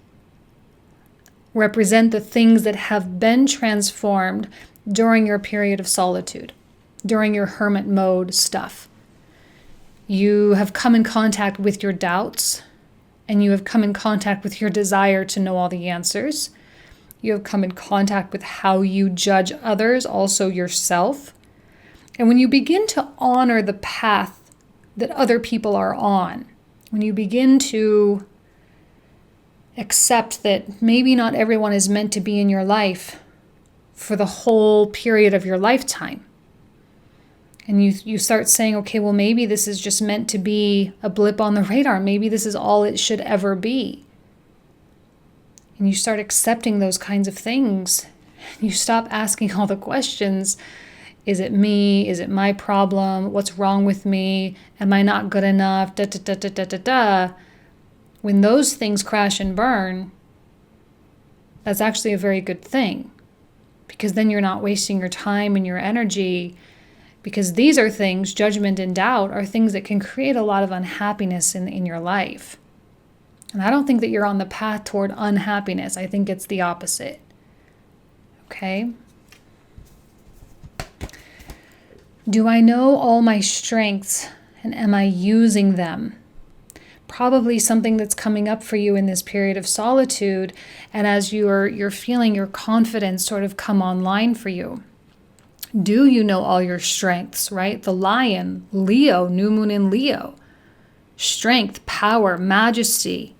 S1: represent the things that have been transformed during your period of solitude, during your hermit mode stuff. You have come in contact with your doubts, and you have come in contact with your desire to know all the answers. You have come in contact with how you judge others, also yourself. And when you begin to honor the path that other people are on, when you begin to accept that maybe not everyone is meant to be in your life for the whole period of your lifetime, and you start saying, okay, well, maybe this is just meant to be a blip on the radar. Maybe this is all it should ever be. And you start accepting those kinds of things. You stop asking all the questions. Is it me? Is it my problem? What's wrong with me? Am I not good enough? Da, da, da, da, da, da, da. When those things crash and burn, that's actually a very good thing. Because then you're not wasting your time and your energy. Because these are things, judgment and doubt, are things that can create a lot of unhappiness in your life. And I don't think that you're on the path toward unhappiness. I think it's the opposite. Okay? Do I know all my strengths and am I using them? Probably something that's coming up for you in this period of solitude, and as you're feeling your confidence sort of come online for you. Do you know all your strengths, right? The lion, Leo, new moon in Leo. Strength, power, majesty,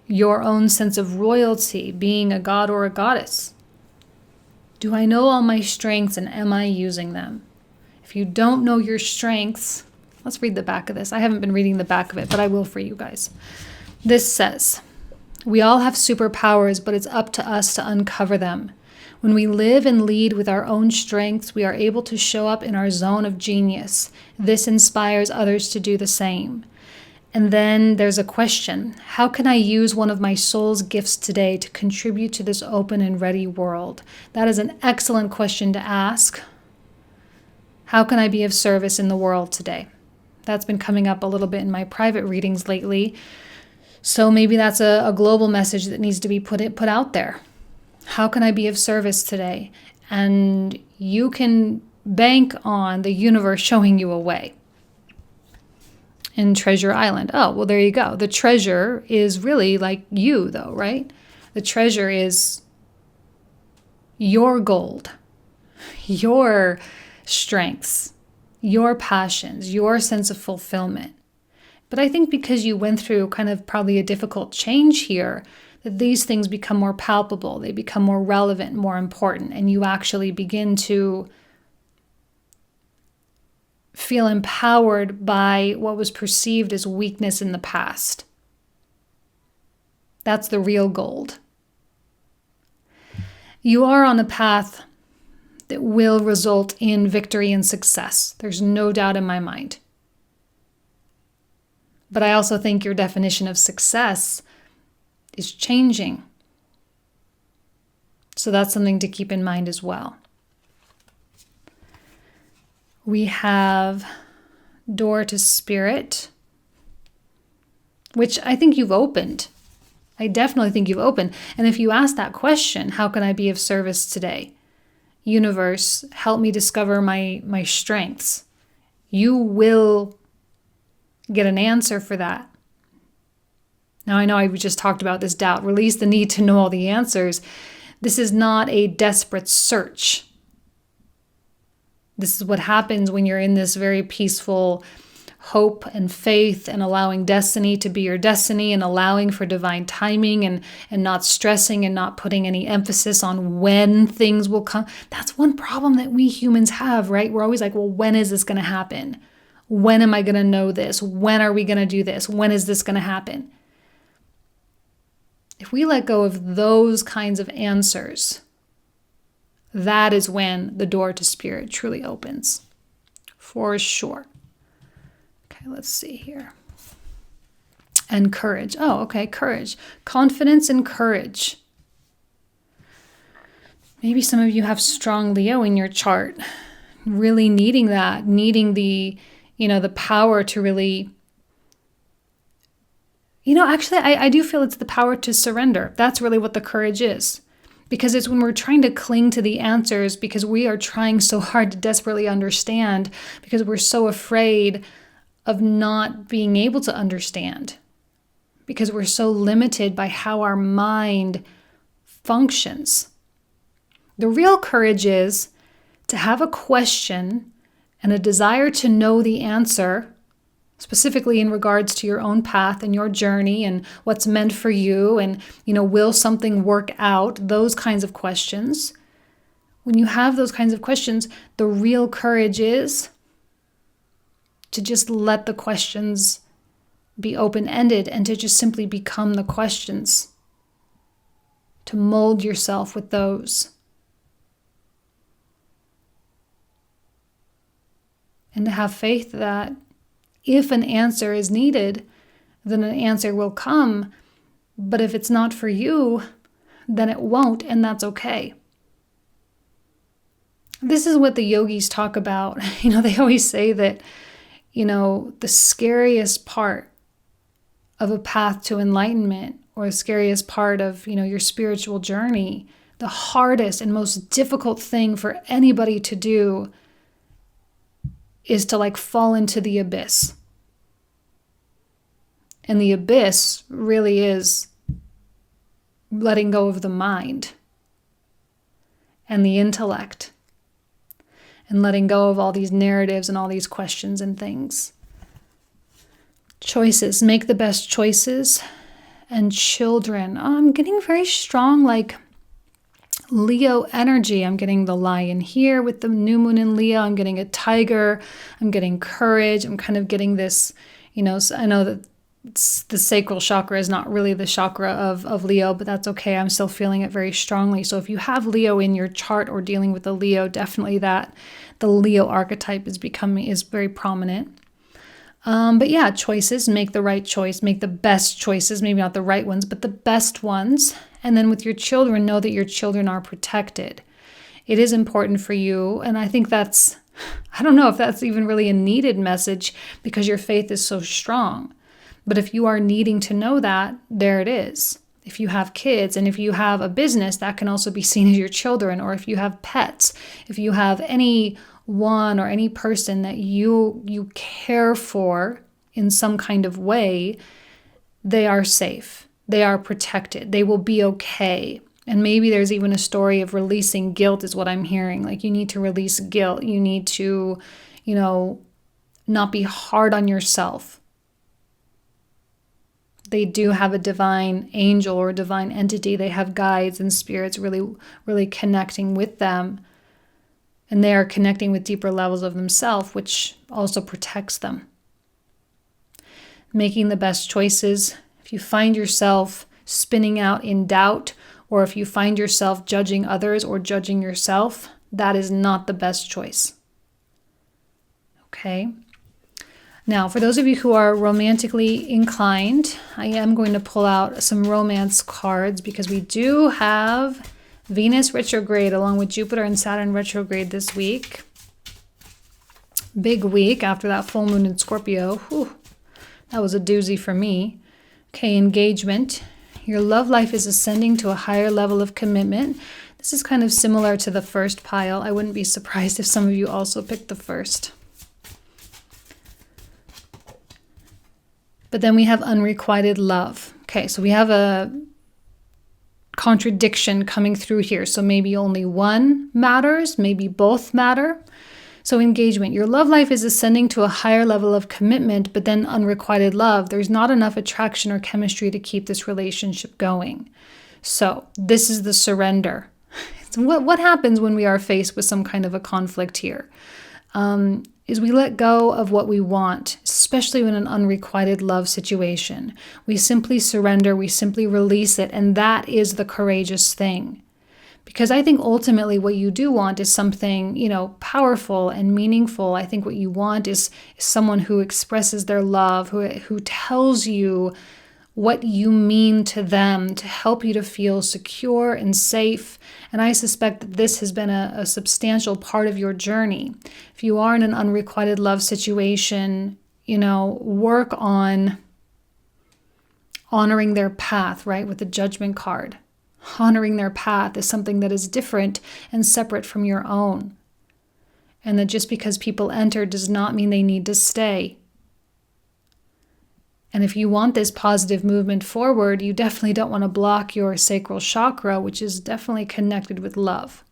S1: your own sense of royalty, being a god or a goddess. Do I know all my strengths and am I using them? If you don't know your strengths, let's read the back of this. I haven't been reading the back of it, but I will for you guys. This says, we all have superpowers, but it's up to us to uncover them. When we live and lead with our own strengths, we are able to show up in our zone of genius. This inspires others to do the same. And then there's a question. How can I use one of my soul's gifts today to contribute to this open and ready world? That is an excellent question to ask. How can I be of service in the world today? That's been coming up a little bit in my private readings lately. So maybe that's a global message that needs to be put out there. How can I be of service today? And you can bank on the universe showing you a way. In Treasure Island. Oh, well, there you go. The treasure is really like you, though, right? The treasure is your gold, your strengths, your passions, your sense of fulfillment. But I think because you went through kind of probably a difficult change here, that these things become more palpable, they become more relevant, more important, and you actually begin to feel empowered by what was perceived as weakness in the past. That's the real gold. You are on a path that will result in victory and success. There's no doubt in my mind. But I also think your definition of success is changing. So that's something to keep in mind as well. We have Door to Spirit, which I think you've opened. I definitely think you've opened. And if you ask that question, how can I be of service today? Universe, help me discover my strengths. You will get an answer for that. Now, I know I just talked about this doubt. Release the need to know all the answers. This is not a desperate search. This is what happens when you're in this very peaceful hope and faith and allowing destiny to be your destiny and allowing for divine timing and not stressing and not putting any emphasis on when things will come. That's one problem that we humans have, right? We're always like, well, when is this going to happen? When am I going to know this? When are we going to do this? When is this going to happen? If we let go of those kinds of answers, that is when the door to spirit truly opens. For sure. Okay, let's see here. And courage. Oh, okay, courage. Confidence and courage. Maybe some of you have strong Leo in your chart. Really needing that. Needing the power to really... Actually, I do feel it's the power to surrender. That's really what the courage is. Because it's when we're trying to cling to the answers because we are trying so hard to desperately understand because we're so afraid of not being able to understand. Because we're so limited by how our mind functions. The real courage is to have a question and a desire to know the answer, specifically in regards to your own path and your journey and what's meant for you and, will something work out? Those kinds of questions. When you have those kinds of questions, the real courage is to just let the questions be open-ended and to just simply become the questions. To mold yourself with those. And to have faith that if an answer is needed, then an answer will come. But if it's not for you, then it won't, and that's okay. This is what the yogis talk about. They always say that, the scariest part of a path to enlightenment or the scariest part of, your spiritual journey, the hardest and most difficult thing for anybody to do is to fall into the abyss. And the abyss really is letting go of the mind and the intellect and letting go of all these narratives and all these questions and things. Choices. Make the best choices. And children. I'm getting very strong Leo energy. I'm getting the lion here with the new moon in Leo. I'm getting a tiger. I'm getting courage. I'm kind of getting this, I know that the sacral chakra is not really the chakra of Leo, but that's okay. I'm still feeling it very strongly. So if you have Leo in your chart or dealing with a Leo, definitely that the Leo archetype is very prominent. But yeah, choices, make the right choice, make the best choices, maybe not the right ones, but the best ones. And then with your children, know that your children are protected. It is important for you. And I think I don't know if that's even really a needed message because your faith is so strong. But if you are needing to know that, there it is. If you have kids and if you have a business, that can also be seen as your children. Or if you have pets, if you have anyone or any person that you care for in some kind of way, they are safe. They are protected. They will be okay. And maybe there's even a story of releasing guilt is what I'm hearing. You need to release guilt. You need to, not be hard on yourself. They do have a divine angel or a divine entity. They have guides and spirits really, really connecting with them. And they are connecting with deeper levels of themselves, which also protects them. Making the best choices. If you find yourself spinning out in doubt, or if you find yourself judging others or judging yourself, that is not the best choice. Okay? Now, for those of you who are romantically inclined, I am going to pull out some romance cards because we do have Venus retrograde along with Jupiter and Saturn retrograde this week. Big week after that full moon in Scorpio. Whew, that was a doozy for me. Okay, engagement. Your love life is ascending to a higher level of commitment. This is kind of similar to the first pile. I wouldn't be surprised if some of you also picked the first. But then we have unrequited love. Okay, so we have a contradiction coming through here. So maybe only one matters, maybe both matter. So engagement, your love life is ascending to a higher level of commitment, but then unrequited love. There's not enough attraction or chemistry to keep this relationship going. So this is the surrender. So what happens when we are faced with some kind of a conflict here? Is we let go of what we want, especially in an unrequited love situation. We simply surrender, we simply release it, and that is the courageous thing. Because I think ultimately what you do want is something, powerful and meaningful. I think what you want is someone who expresses their love, who tells you what you mean to them, to help you to feel secure and safe. And I suspect that this has been a substantial part of your journey. If you are in an unrequited love situation, work on honoring their path, right? With the Judgment card. Honoring their path is something that is different and separate from your own. And that just because people enter does not mean they need to stay. And if you want this positive movement forward, you definitely don't want to block your sacral chakra, which is definitely connected with love.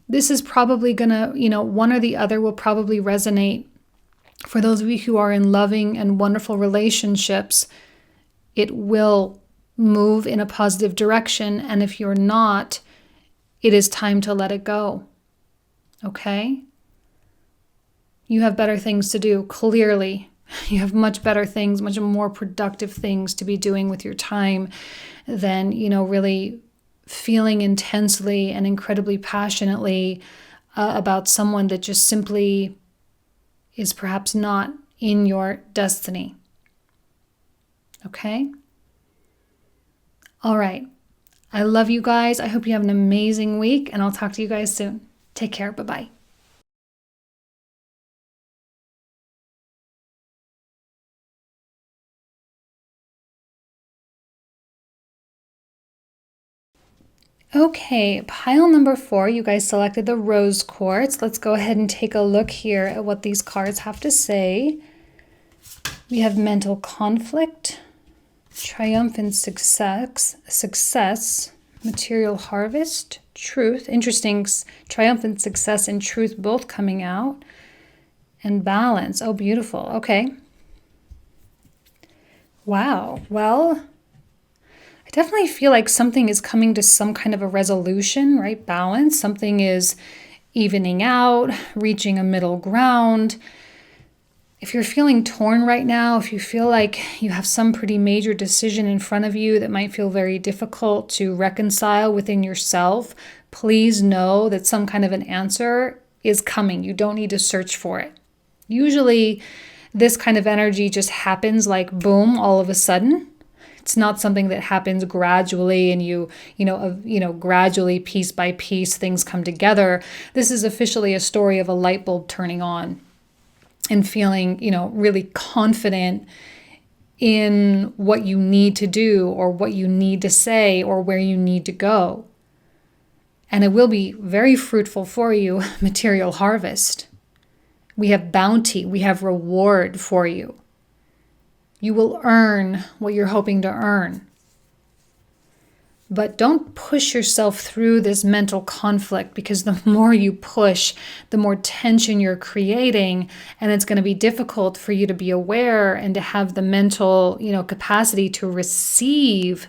S1: This is probably going to, one or the other will probably resonate. For those of you who are in loving and wonderful relationships, it will move in a positive direction. And if you're not, it is time to let it go. Okay? You have better things to do, clearly. You have much better things, much more productive things to be doing with your time than, really feeling intensely and incredibly passionately about someone that just simply is perhaps not in your destiny. Okay? All right. I love you guys. I hope you have an amazing week, and I'll talk to you guys soon. Take care. Bye-bye. Okay, pile number 4, you guys selected the rose quartz. Let's go ahead and take a look here at what these cards have to say. We have mental conflict, triumphant success, material harvest, truth. Interesting, triumphant success and truth both coming out. And balance. Oh, beautiful. Okay. Wow. Well, I definitely feel like something is coming to some kind of a resolution, right? Balance. Something is evening out, reaching a middle ground. If you're feeling torn right now, if you feel like you have some pretty major decision in front of you that might feel very difficult to reconcile within yourself, please know that some kind of an answer is coming. You don't need to search for it. Usually, this kind of energy just happens like boom, all of a sudden. It's not something that happens gradually and you gradually, piece by piece, things come together. This is officially a story of a light bulb turning on and feeling, really confident in what you need to do or what you need to say or where you need to go. And it will be very fruitful for you, material harvest. We have bounty, we have reward for you. You will earn what you're hoping to earn. But don't push yourself through this mental conflict, because the more you push, the more tension you're creating, and it's going to be difficult for you to be aware and to have the mental, capacity to receive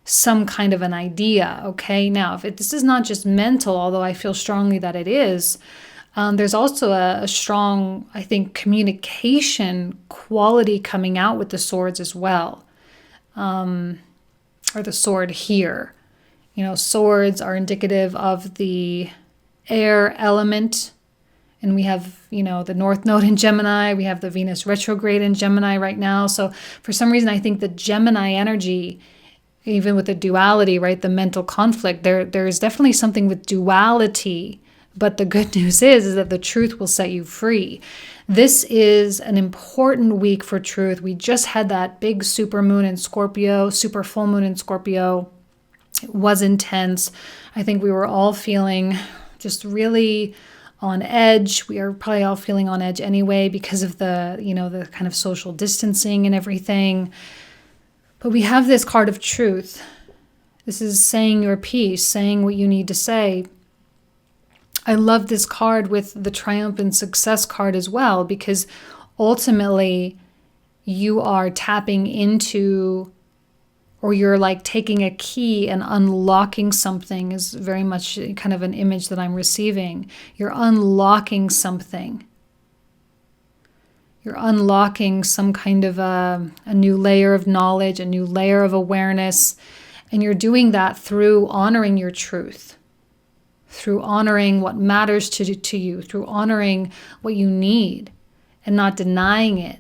S1: some kind of an idea, okay? Now, this is not just mental, although I feel strongly that it is, there's also a strong, I think, communication quality coming out with the swords as well, or the sword here. Swords are indicative of the air element, and we have, the North Node in Gemini, we have the Venus retrograde in Gemini right now. So for some reason, I think the Gemini energy, even with the duality, right, the mental conflict, there is definitely something with duality But the good news is that the truth will set you free. This is an important week for truth. We just had that big super moon in Scorpio, super full moon in Scorpio. It was intense. I think we were all feeling just really on edge. We are probably all feeling on edge anyway because of the kind of social distancing and everything. But we have this card of truth. This is saying your piece, saying what you need to say. I love this card with the triumph and success card as well, because ultimately you are tapping into, or you're like taking a key and unlocking something, is very much kind of an image that I'm receiving. You're unlocking something. You're unlocking some kind of a new layer of knowledge, a new layer of awareness. And you're doing that through honoring your truth, through honoring what matters to you, through honoring what you need and not denying it.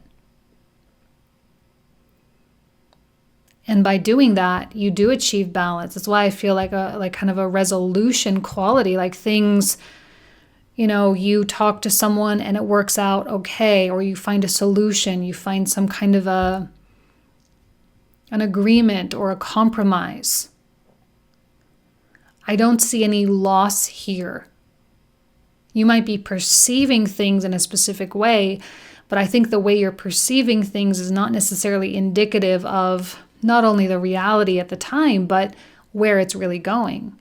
S1: And by doing that, you do achieve balance. That's why I feel like kind of a resolution quality, like things, you talk to someone and it works out okay, or you find a solution, you find some kind of an agreement or a compromise. I don't see any loss here. You might be perceiving things in a specific way, but I think the way you're perceiving things is not necessarily indicative of not only the reality at the time, but where it's really going.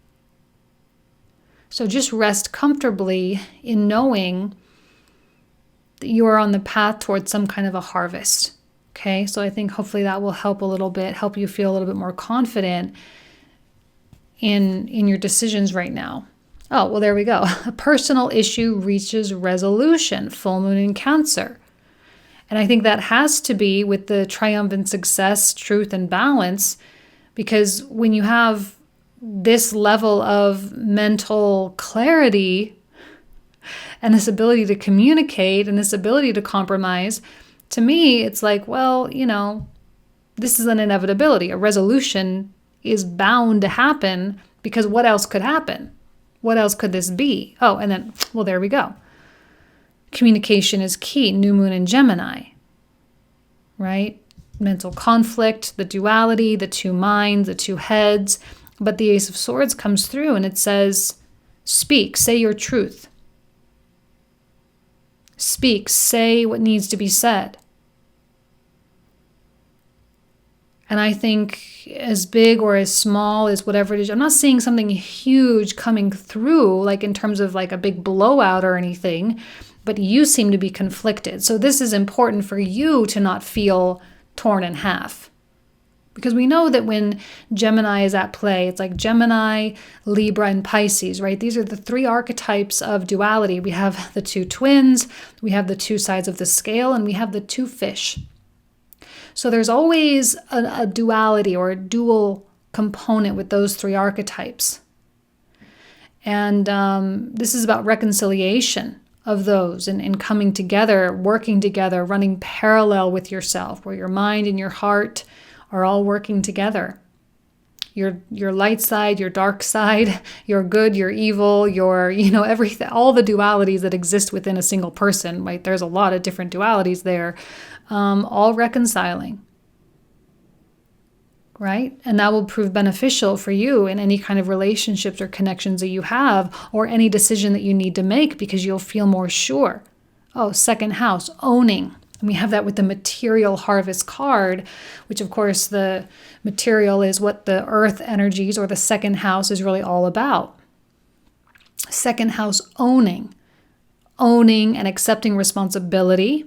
S1: So just rest comfortably in knowing that you are on the path towards some kind of a harvest. Okay, so I think hopefully that will help a little bit, help you feel a little bit more confident in your decisions right now. Oh, well, there we go. A personal issue reaches resolution, full moon in Cancer. And I think that has to be with the triumphant success, truth, and balance, because when you have this level of mental clarity and this ability to communicate and this ability to compromise, to me, it's like, well, this is an inevitability. A resolution is bound to happen, because what else could happen? What else could this be? Oh, and then, well, there we go. Communication is key. New moon in Gemini, right? Mental conflict, the duality, the two minds, the two heads. But the Ace of Swords comes through and it says, speak, say your truth. Speak, say what needs to be said. And I think as big or as small as whatever it is, I'm not seeing something huge coming through, like in terms of like a big blowout or anything, but you seem to be conflicted. So this is important for you to not feel torn in half. Because we know that when Gemini is at play, it's like Gemini, Libra, and Pisces, right? These are the three archetypes of duality. We have the two twins, we have the two sides of the scale, and we have the two fish. So there's always a duality or a dual component with those three archetypes. And this is about reconciliation of those and coming together, working together, running parallel with yourself, where your mind and your heart are all working together. Your light side, your dark side, your good, your evil, your, everything, all the dualities that exist within a single person, right? There's a lot of different dualities there, all reconciling, right? And that will prove beneficial for you in any kind of relationships or connections that you have, or any decision that you need to make, because you'll feel more sure. Oh, second house, owning. And we have that with the material harvest card, which of course the material is what the earth energies or the second house is really all about. Second house, owning and accepting responsibility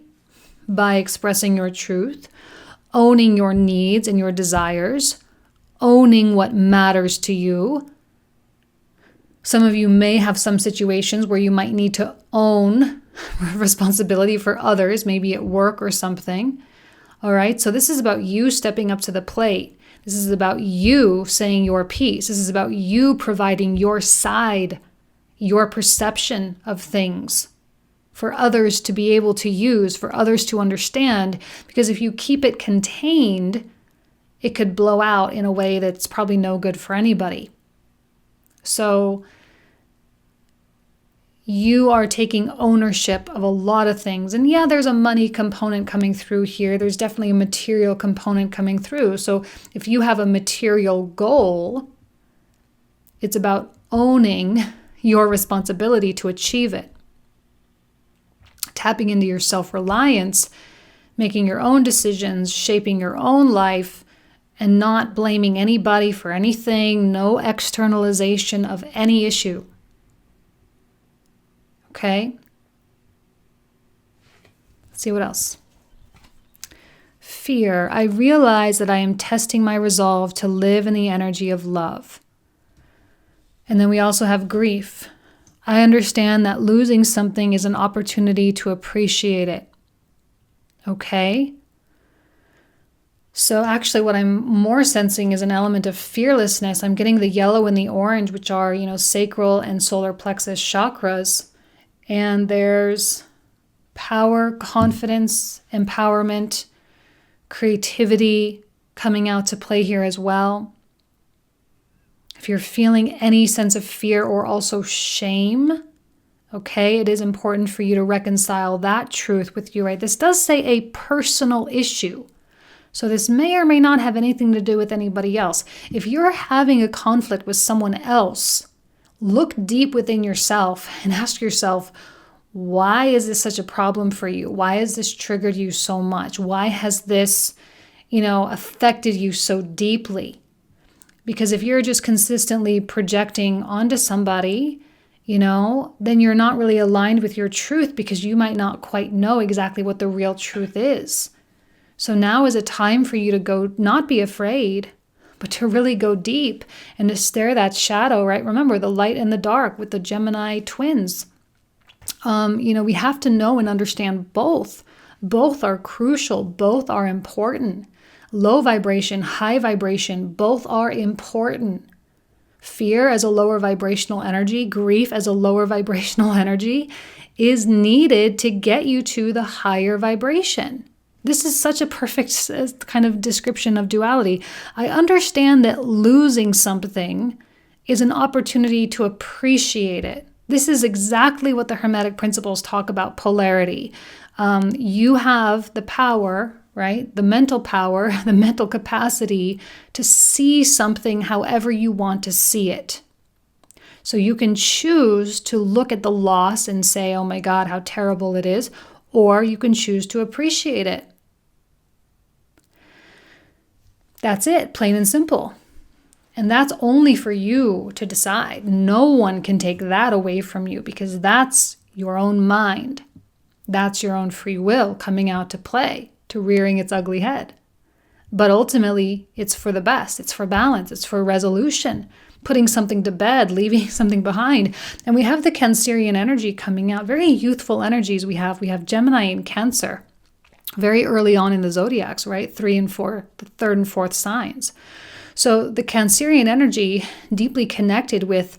S1: by expressing your truth, owning your needs and your desires, owning what matters to you. Some of you may have some situations where you might need to own responsibility for others, maybe at work or something. All right, so this is about you stepping up to the plate. This is about you saying your piece. This is about you providing your side, your perception of things for others to be able to use, for others to understand. Because if you keep it contained, it could blow out in a way that's probably no good for anybody. So you are taking ownership of a lot of things. And yeah, there's a money component coming through here. There's definitely a material component coming through. So if you have a material goal, it's about owning your responsibility to achieve it. Tapping into your self-reliance, making your own decisions, shaping your own life, and not blaming anybody for anything, no externalization of any issue. Okay? Let's see what else. Fear. I realize that I am testing my resolve to live in the energy of love. And then we also have grief. I understand that losing something is an opportunity to appreciate it. Okay? So actually what I'm more sensing is an element of fearlessness. I'm getting the yellow and the orange, which are, sacral and solar plexus chakras. And there's power, confidence, empowerment, creativity coming out to play here as well. If you're feeling any sense of fear or also shame, okay, it is important for you to reconcile that truth with you, right? This does say a personal issue. So this may or may not have anything to do with anybody else. If you're having a conflict with someone else, look deep within yourself and ask yourself, why is this such a problem for you? Why has this triggered you so much? Why has this, affected you so deeply? Because if you're just consistently projecting onto somebody, then you're not really aligned with your truth because you might not quite know exactly what the real truth is. So now is a time for you to go, not be afraid, but to really go deep and to stare that shadow, right? Remember the light and the dark with the Gemini twins. We have to know and understand both. Both are crucial. Both are important. Low vibration, high vibration, both are important. Fear as a lower vibrational energy, grief as a lower vibrational energy is needed to get you to the higher vibration. This is such a perfect kind of description of duality. I understand that losing something is an opportunity to appreciate it. This is exactly what the Hermetic principles talk about polarity. You have the power, right? The mental power, the mental capacity to see something however you want to see it. So you can choose to look at the loss and say, oh my God, how terrible it is, or you can choose to appreciate it. That's it, plain and simple. And that's only for you to decide. No one can take that away from you because that's your own mind. That's your own free will coming out to play, to rearing its ugly head. But ultimately, it's for the best. It's for balance. It's for resolution, putting something to bed, leaving something behind. And we have the Cancerian energy coming out, very youthful energies we have. We have Gemini and Cancer very early on in the zodiacs, right? 3 and 4, the third and fourth signs. So the Cancerian energy deeply connected with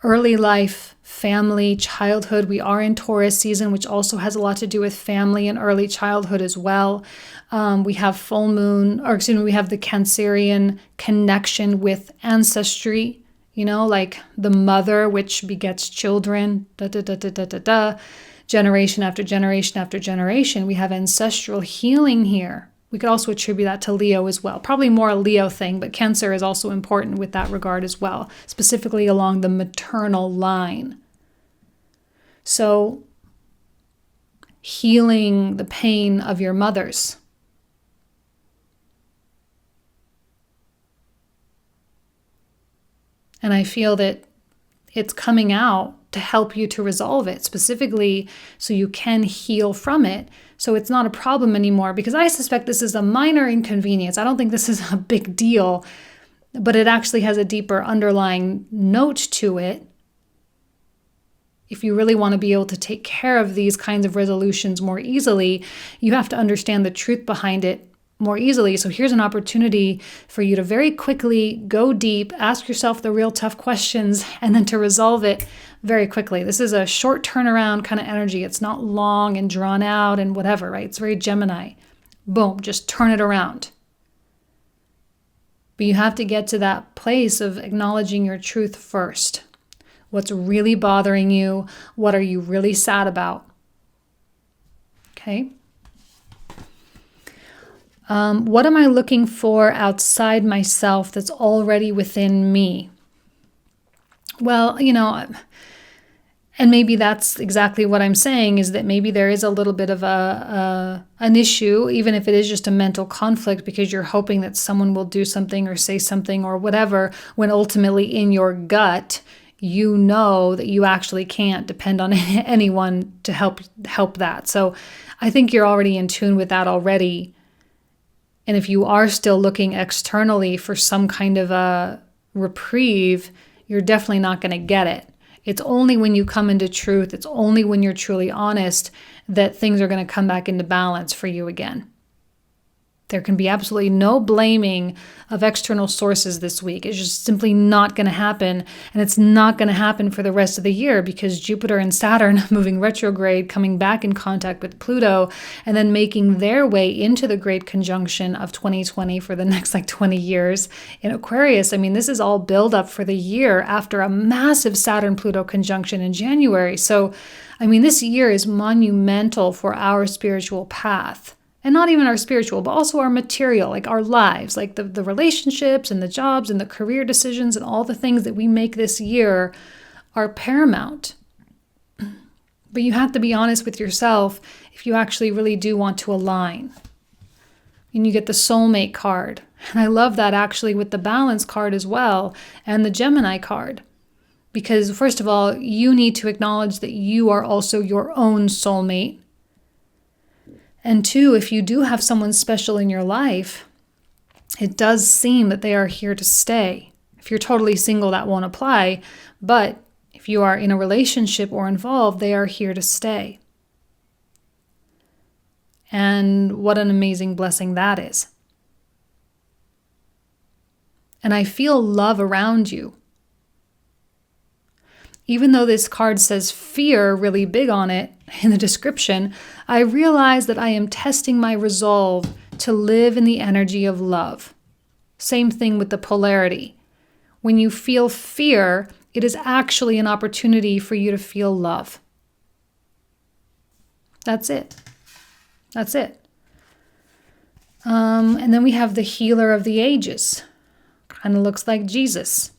S1: early life, family, childhood. We are in Taurus season, which also has a lot to do with family and early childhood as well. We have we have the Cancerian connection with ancestry, like the mother, which begets children, generation after generation after generation. We have ancestral healing here. We could also attribute that to Leo as well. Probably more a Leo thing, but Cancer is also important with that regard as well, specifically along the maternal line. So healing the pain of your mothers. And I feel that it's coming out to help you to resolve it, specifically so you can heal from it. So it's not a problem anymore, because I suspect this is a minor inconvenience. I don't think this is a big deal, but it actually has a deeper underlying note to it. If you really want to be able to take care of these kinds of resolutions more easily, you have to understand the truth behind it more easily. So here's an opportunity for you to very quickly go deep, ask yourself the real tough questions, and then to resolve it very quickly. This is a short turnaround kind of energy. It's not long and drawn out and whatever, right? It's very Gemini. Boom, just turn it around. But you have to get to that place of acknowledging your truth first. What's really bothering you? What are you really sad about? Okay. What am I looking for outside myself that's already within me? Well, and maybe that's exactly what I'm saying, is that maybe there is a little bit of an issue, even if it is just a mental conflict, because you're hoping that someone will do something or say something or whatever, when ultimately in your gut, you know that you actually can't depend on anyone to help that. So I think you're already in tune with that already. And if you are still looking externally for some kind of a reprieve, you're definitely not going to get it. It's only when you come into truth, it's only when you're truly honest, that things are going to come back into balance for you again. There can be absolutely no blaming of external sources this week. It's just simply not going to happen. And it's not going to happen for the rest of the year, because Jupiter and Saturn moving retrograde, coming back in contact with Pluto, and then making their way into the great conjunction of 2020 for the next 20 years in Aquarius. I mean, this is all build up for the year after a massive Saturn-Pluto conjunction in January. So, I mean, this year is monumental for our spiritual path. And not even our spiritual, but also our material, like our lives, like the relationships and the jobs and the career decisions and all the things that we make this year are paramount. But you have to be honest with yourself if you actually really do want to align. And you get the soulmate card. And I love that actually with the balance card as well, and the Gemini card. Because first of all, you need to acknowledge that you are also your own soulmate. And two, if you do have someone special in your life, it does seem that they are here to stay. If you're totally single, that won't apply. But if you are in a relationship or involved, they are here to stay. And what an amazing blessing that is. And I feel love around you. Even though this card says fear really big on it in the description, I realize that I am testing my resolve to live in the energy of love. Same thing with the polarity. When you feel fear, it is actually an opportunity for you to feel love. That's it. That's it. And then we have the healer of the ages. Kind of looks like Jesus.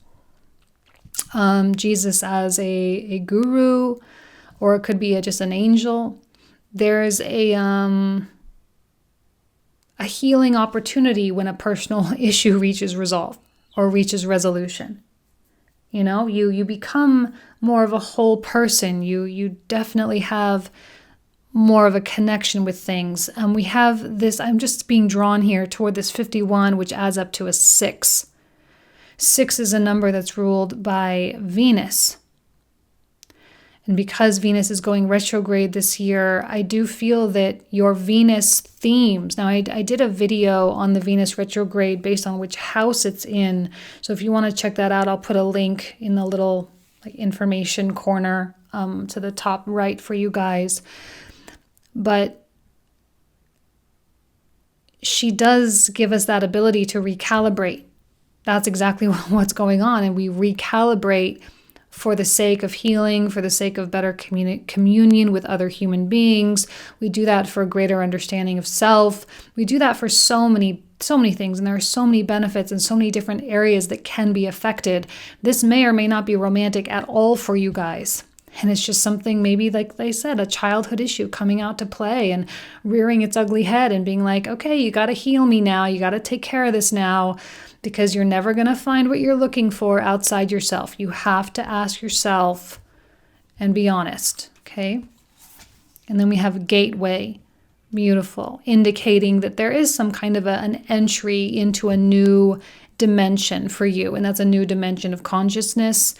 S1: Jesus as a guru, or it could be just an angel. There's a healing opportunity when a personal issue reaches resolve or reaches resolution. You become more of a whole person. You definitely have more of a connection with things. We have this, I'm just being drawn here toward this 51, which adds up to a 6. 6 is a number that's ruled by Venus. And because Venus is going retrograde this year, I do feel that your Venus themes. Now, I did a video on the Venus retrograde based on which house it's in. So if you want to check that out, I'll put a link in the little information corner to the top right for you guys. But she does give us that ability to recalibrate. That's exactly what's going on. And we recalibrate for the sake of healing, for the sake of better communion with other human beings. We do that for a greater understanding of self. We do that for so many things. And there are so many benefits and so many different areas that can be affected. This may or may not be romantic at all for you guys. And it's just something, maybe like they said, a childhood issue coming out to play and rearing its ugly head and being like, okay, you got to heal me now. You got to take care of this now. Because you're never going to find what you're looking for outside yourself. You have to ask yourself and be honest, okay? And then we have gateway, beautiful, indicating that there is some kind of an entry into a new dimension for you. And that's a new dimension of consciousness,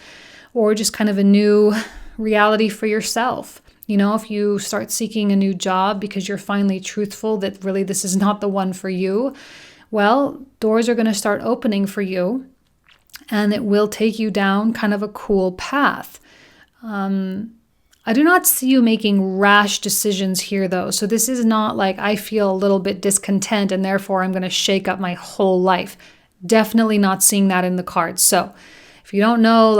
S1: or just kind of a new reality for yourself. If you start seeking a new job because you're finally truthful that really this is not the one for you, well, doors are going to start opening for you, and it will take you down kind of a cool path. I do not see you making rash decisions here, though. So this is not like I feel a little bit discontent and therefore I'm going to shake up my whole life. Definitely not seeing that in the cards. So if you don't know,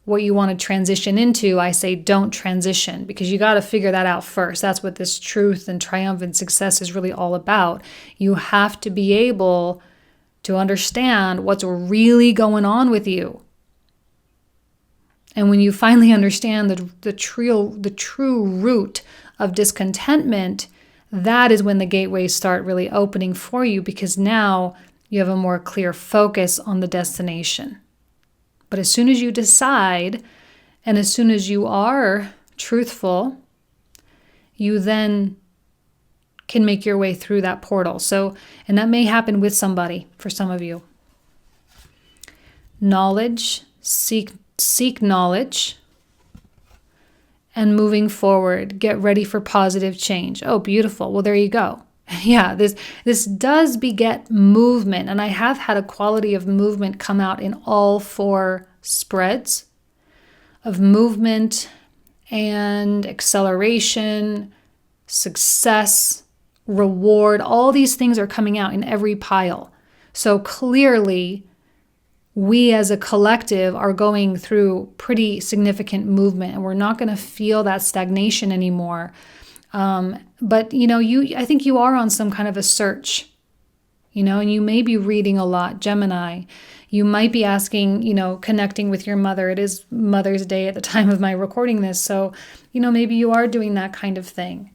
S1: what you want to transition into, I say don't transition, because you got to figure that out first. That's what this truth and triumphant success is really all about. You have to be able to understand what's really going on with you. And when you finally understand the true root of discontentment, that is when the gateways start really opening for you, because now you have a more clear focus on the destination. But as soon as you decide, and as soon as you are truthful, you then can make your way through that portal. So, and that may happen with somebody for some of you. Knowledge, seek knowledge, and moving forward, get ready for positive change. Oh, beautiful. Well, there you go. Yeah, this does beget movement, and I have had a quality of movement come out in all 4 spreads of movement and acceleration, success, reward. All these things are coming out in every pile. So clearly, we as a collective are going through pretty significant movement, and we're not going to feel that stagnation anymore. But I think you are on some kind of a search, and you may be reading a lot, Gemini. You might be asking, connecting with your mother. It is Mother's Day at the time of my recording this. So, maybe you are doing that kind of thing.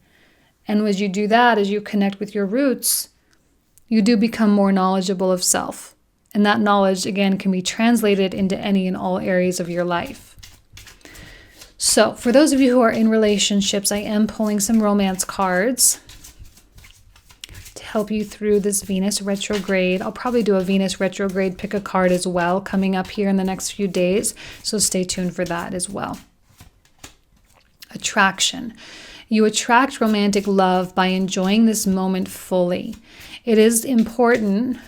S1: And as you do that, as you connect with your roots, you do become more knowledgeable of self. And that knowledge, again, can be translated into any and all areas of your life. So for those of you who are in relationships, I am pulling some romance cards to help you through this Venus retrograde. I'll probably do a Venus retrograde pick a card as well coming up here in the next few days. So stay tuned for that as well. Attraction. You attract romantic love by enjoying this moment fully. It is important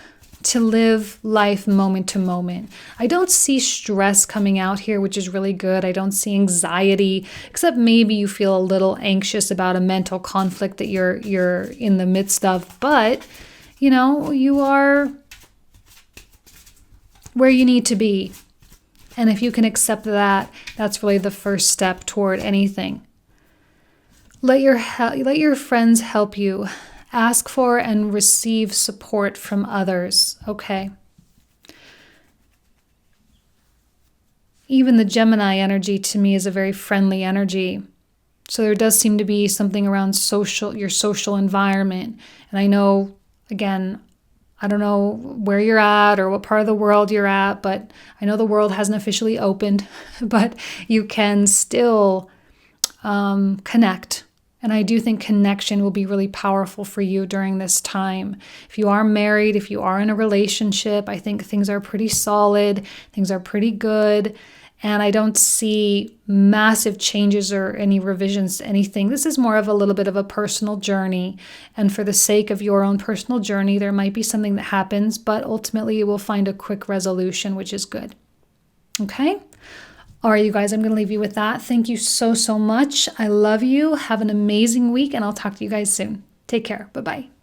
S1: to live life moment to moment. I don't see stress coming out here, which is really good. I don't see anxiety, except maybe you feel a little anxious about a mental conflict that you're in the midst of. But, you are where you need to be. And if you can accept that, that's really the first step toward anything. Let your friends help you. Ask for and receive support from others, okay? Even the Gemini energy to me is a very friendly energy. So there does seem to be something around your social environment. And I know, again, I don't know where you're at or what part of the world you're at, but I know the world hasn't officially opened, but you can still connect. And I do think connection will be really powerful for you during this time. If you are married, if you are in a relationship, I think things are pretty solid, things are pretty good, and I don't see massive changes or any revisions to anything. This is more of a little bit of a personal journey, and for the sake of your own personal journey, there might be something that happens, but ultimately you will find a quick resolution, which is good. Okay? All right, you guys, I'm going to leave you with that. Thank you so, so much. I love you. Have an amazing week, and I'll talk to you guys soon. Take care. Bye-bye.